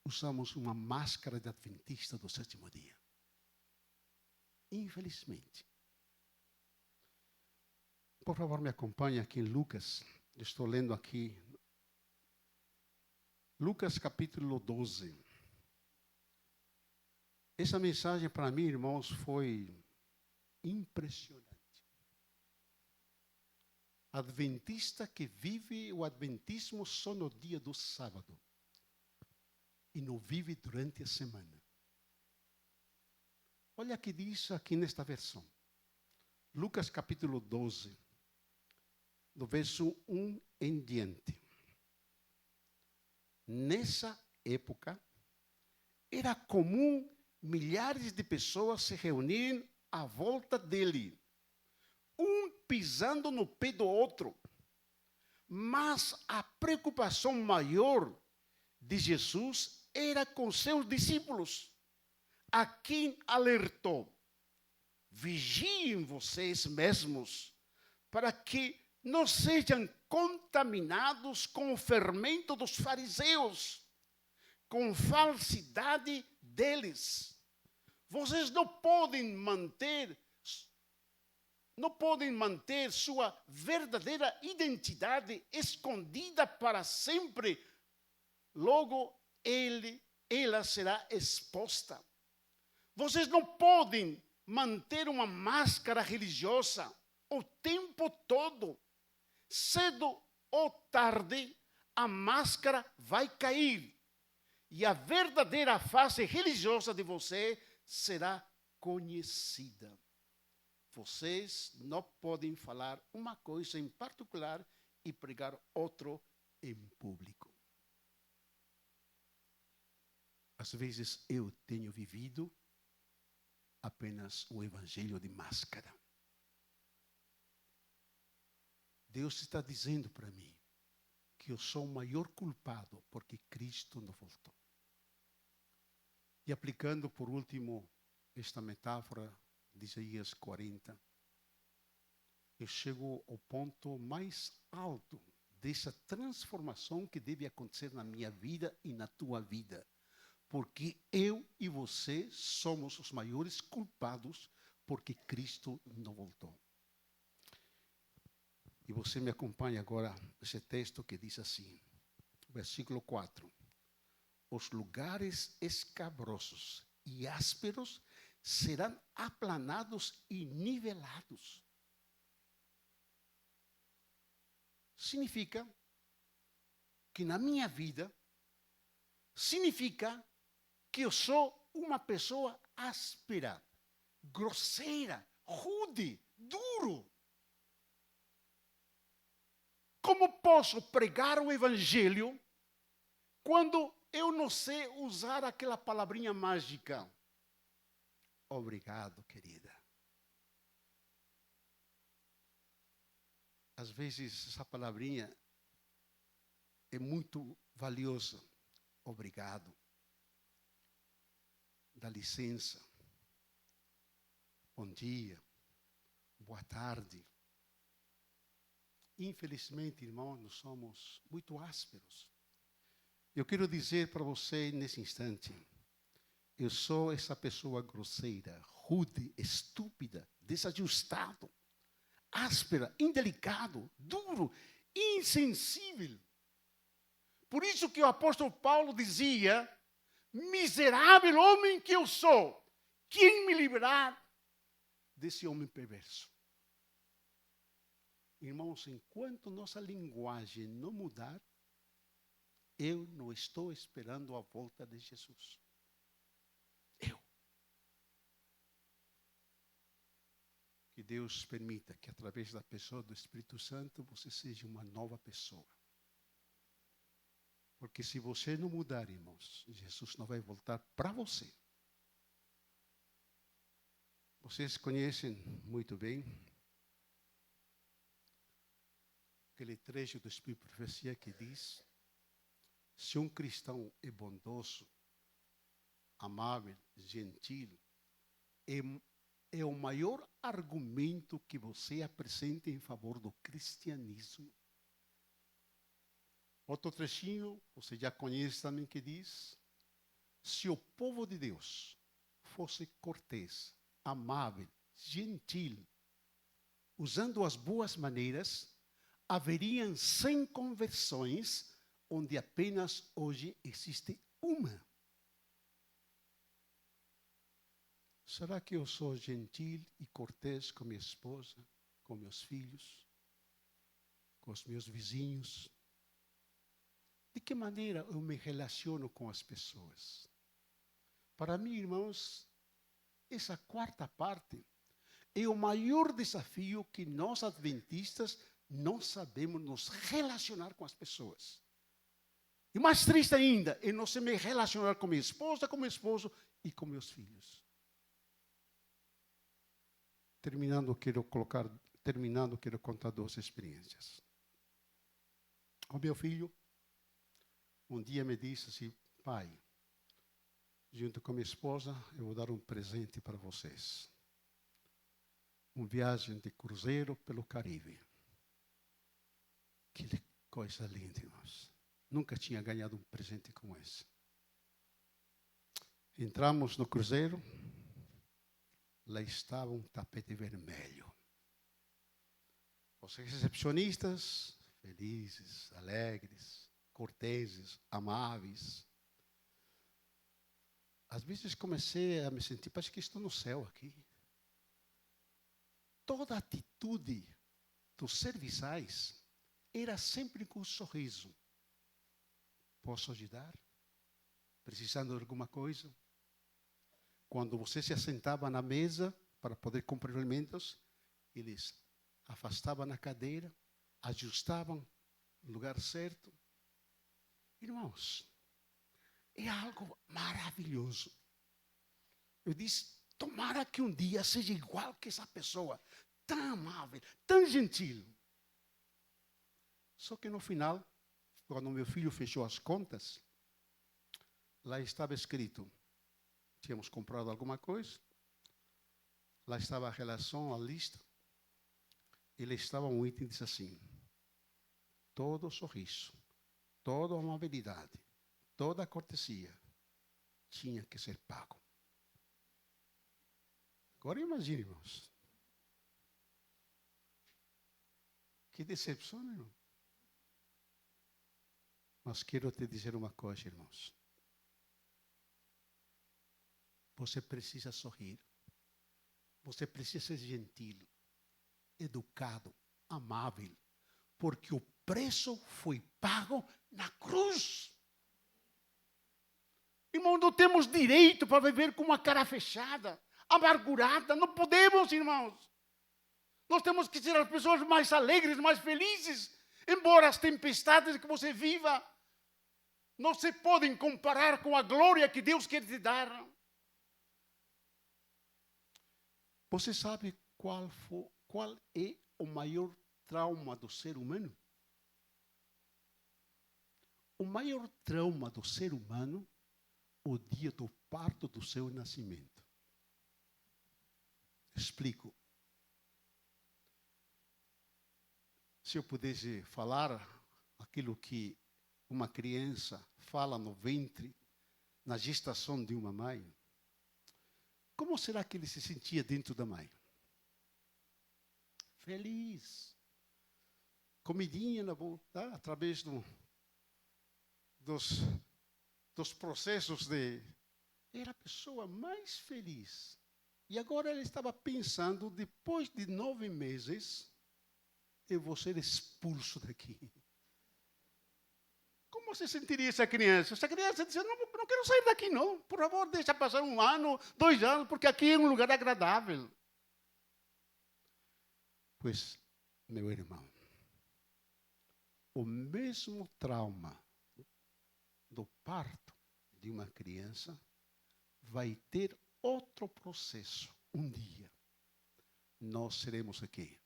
usamos uma máscara de adventista do sétimo dia. Infelizmente. Por favor, me acompanhe aqui em Lucas. Eu estou lendo aqui. Lucas capítulo 12. Essa mensagem para mim, irmãos, foi impressionante. Adventista que vive o adventismo só no dia do sábado e não vive durante a semana. Olha o que diz aqui nesta versão. Lucas capítulo 12, do verso 1 em diante. Nessa época, era comum milhares de pessoas se reunirem à volta dele, um pisando no pé do outro. Mas a preocupação maior de Jesus era com seus discípulos, a quem alertou: vigiem vocês mesmos, para que não sejam contaminados com o fermento dos fariseus, com falsidade deles. Vocês não podem manter sua verdadeira identidade escondida para sempre. Logo, ela será exposta. Vocês não podem manter uma máscara religiosa o tempo todo. Cedo ou tarde, a máscara vai cair e a verdadeira face religiosa de você será conhecida. Vocês não podem falar uma coisa em particular e pregar outro em público. Às vezes eu tenho vivido apenas o evangelho de máscara. Deus está dizendo para mim que eu sou o maior culpado porque Cristo não voltou. E aplicando por último esta metáfora de Isaías 40, eu chego ao ponto mais alto dessa transformação que deve acontecer na minha vida e na tua vida. Porque eu e você somos os maiores culpados porque Cristo não voltou. E você me acompanha agora nesse texto que diz assim, versículo 4. Os lugares escabrosos e ásperos serão aplanados e nivelados. Significa que na minha vida, significa que eu sou uma pessoa áspera, grosseira, rude, duro. Como posso pregar o evangelho quando eu não sei usar aquela palavrinha mágica? Obrigado, querida. Às vezes essa palavrinha é muito valiosa. Obrigado. Dá licença. Bom dia. Boa tarde. Infelizmente, irmãos, nós somos muito ásperos. Eu quero dizer para você nesse instante, eu sou essa pessoa grosseira, rude, estúpida, desajustado, áspera, indelicado, duro, insensível. Por isso que o apóstolo Paulo dizia: miserável homem que eu sou, quem me livrará desse homem perverso? Irmãos, enquanto nossa linguagem não mudar, eu não estou esperando a volta de Jesus. Que Deus permita que através da pessoa do Espírito Santo você seja uma nova pessoa. Porque se você não mudar, irmãos, Jesus não vai voltar para você. Vocês conhecem muito bem aquele trecho do Espírito de Profecia que diz: se um cristão é bondoso, amável, gentil, é o maior argumento que você apresenta em favor do cristianismo. Outro trechinho, você já conhece também, que diz: se o povo de Deus fosse cortês, amável, gentil, usando as boas maneiras, haveriam 100 conversões, onde apenas hoje existe uma. Será que eu sou gentil e cortês com minha esposa, com meus filhos, com os meus vizinhos? De que maneira eu me relaciono com as pessoas? Para mim, irmãos, essa quarta parte é o maior desafio que nós adventistas não sabemos nos relacionar com as pessoas. E mais triste ainda, é não se me relacionar com minha esposa, com meu esposo e com meus filhos. Terminando, quero contar 2 experiências. O meu filho, um dia me disse assim: pai, junto com minha esposa, eu vou dar um presente para vocês. Uma viagem de cruzeiro pelo Caribe. Que coisa linda, irmãos. Nunca tinha ganhado um presente como esse. Entramos no cruzeiro. Lá estava um tapete vermelho. Os recepcionistas, felizes, alegres, corteses, amáveis. Às vezes comecei a me sentir, parece que estou no céu aqui. Toda a atitude dos serviçais era sempre com um sorriso. Posso ajudar? Precisando de alguma coisa? Quando você se assentava na mesa para poder comprar alimentos, eles afastavam na cadeira, ajustavam no lugar certo. Irmãos, é algo maravilhoso. Eu disse, tomara que um dia seja igual que essa pessoa, tão amável, tão gentil. Só que no final, quando meu filho fechou as contas, lá estava escrito, tínhamos comprado alguma coisa, lá estava a relação, a lista, ele estava um item que diz assim: todo sorriso, toda amabilidade, toda cortesia tinha que ser pago. Agora imagine, irmãos. Que decepção, irmão. Mas quero te dizer uma coisa, irmãos. Você precisa sorrir. Você precisa ser gentil, educado, amável. Porque o preço foi pago na cruz. Irmão, não temos direito para viver com uma cara fechada, amargurada. Não podemos, irmãos. Nós temos que ser as pessoas mais alegres, mais felizes. Embora as tempestades que você viva não se podem comparar com a glória que Deus quer te dar. Você sabe qual é o maior trauma do ser humano? O maior trauma do ser humano é o dia do parto do seu nascimento. Explico. Se eu pudesse falar aquilo que uma criança fala no ventre, na gestação de uma mãe, como será que ele se sentia dentro da mãe? Feliz. Comidinha na boca, tá? Através dos processos de... Era a pessoa mais feliz. E agora ele estava pensando, depois de 9 meses, eu vou ser expulso daqui. Como se sentiria essa criança? Essa criança dizia, não quero sair daqui não. Por favor, deixa passar 1 ano, 2 anos, porque aqui é um lugar agradável. Pois, meu irmão, o mesmo trauma do parto de uma criança vai ter outro processo um dia. Nós seremos aqui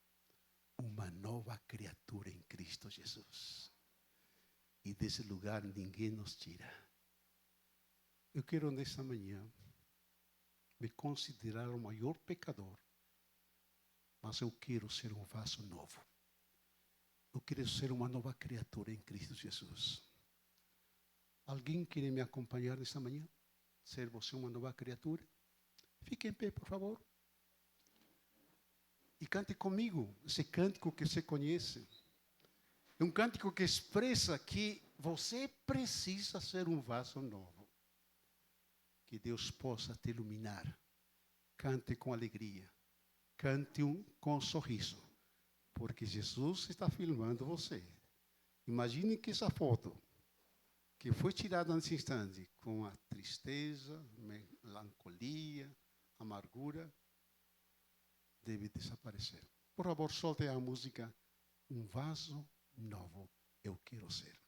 uma nova criatura em Cristo Jesus. E desse lugar ninguém nos tira. Eu quero nesta manhã me considerar o maior pecador, mas eu quero ser um vaso novo. Eu quero ser uma nova criatura em Cristo Jesus. Alguém quer me acompanhar nesta manhã? ser você uma nova criatura? Fique em pé, por favor. E cante comigo esse cântico que você conhece. É um cântico que expressa que você precisa ser um vaso novo. Que Deus possa te iluminar. Cante com alegria. Cante com um sorriso. Porque Jesus está filmando você. Imagine que essa foto, que foi tirada nesse instante, com a tristeza, melancolia, amargura, deve desaparecer. Por favor, solte a música. Um vaso novo eu quero ser.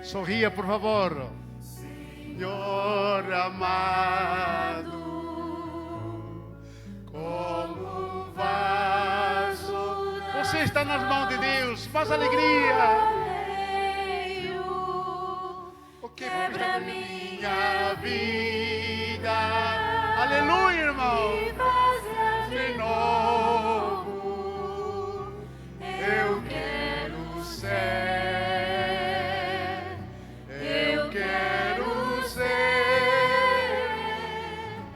Sorria, por favor. Senhor amado, como vaso. Você está nas mãos de Deus. Faz alegria. O que quebra minha vida. Aleluia, irmão. De novo, eu quero ser.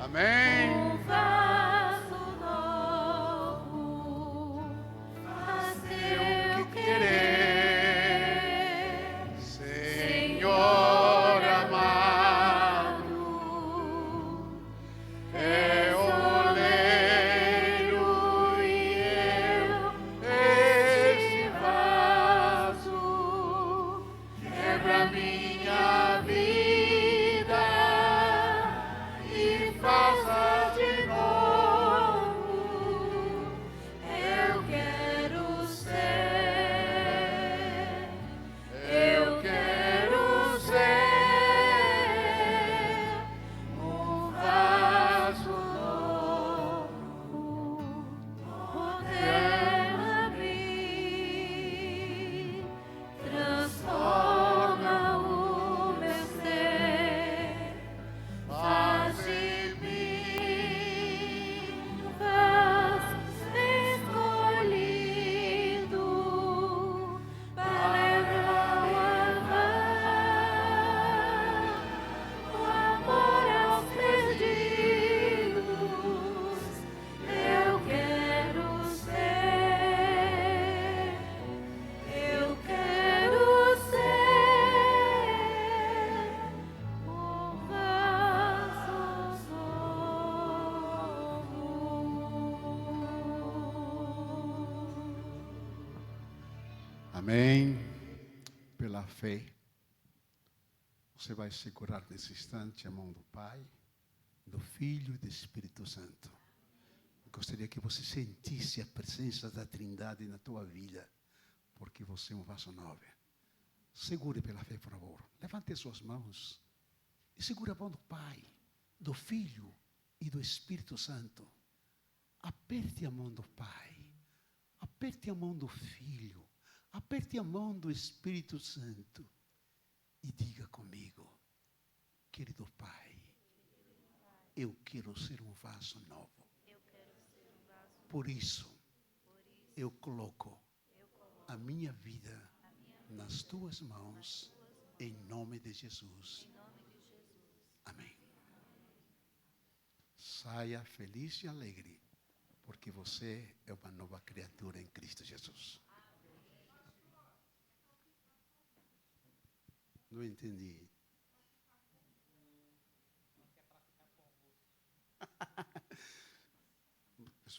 Amém. Um vaso novo, faz teu querer, Senhor amado, é oleiro e eu, esse vaso, quebra minha vida. Faça de novo, eu quero ser, um vaso novo, poder abrir, transforma o meu ser, faz de Amém. Pela fé, você vai segurar nesse instante a mão do Pai, do Filho e do Espírito Santo. Eu gostaria que você sentisse a presença da Trindade na tua vida, porque você é um vaso novo. Segure pela fé, por favor. Levante suas mãos e segure a mão do Pai, do Filho e do Espírito Santo. Aperte a mão do Pai, aperte a mão do Filho, aperte a mão do Espírito Santo e diga comigo: querido Pai, eu quero ser um vaso novo. Por isso, eu coloco a minha vida nas tuas mãos, em nome de Jesus. Amém. Saia feliz e alegre, porque você é uma nova criatura em Cristo Jesus. Não entendi.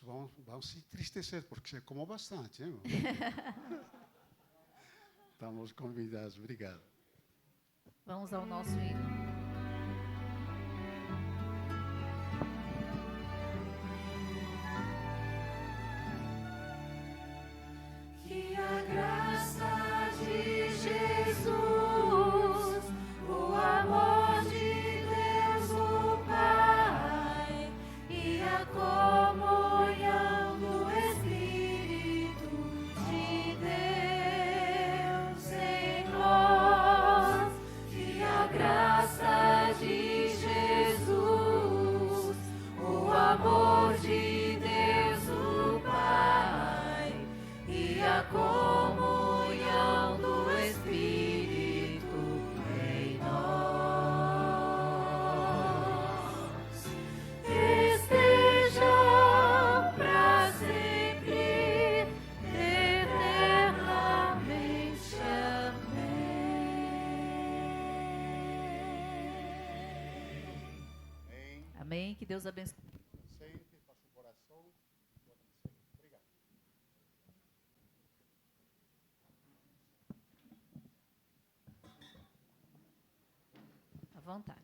Vão se entristecer, porque você comeu bastante, hein? Estamos convidados. Obrigado. Vamos ao nosso hino. Que a graça de Jesus, o amor de Deus Amém? Que Deus abençoe. Sente, faça o coração. Obrigado. À vontade.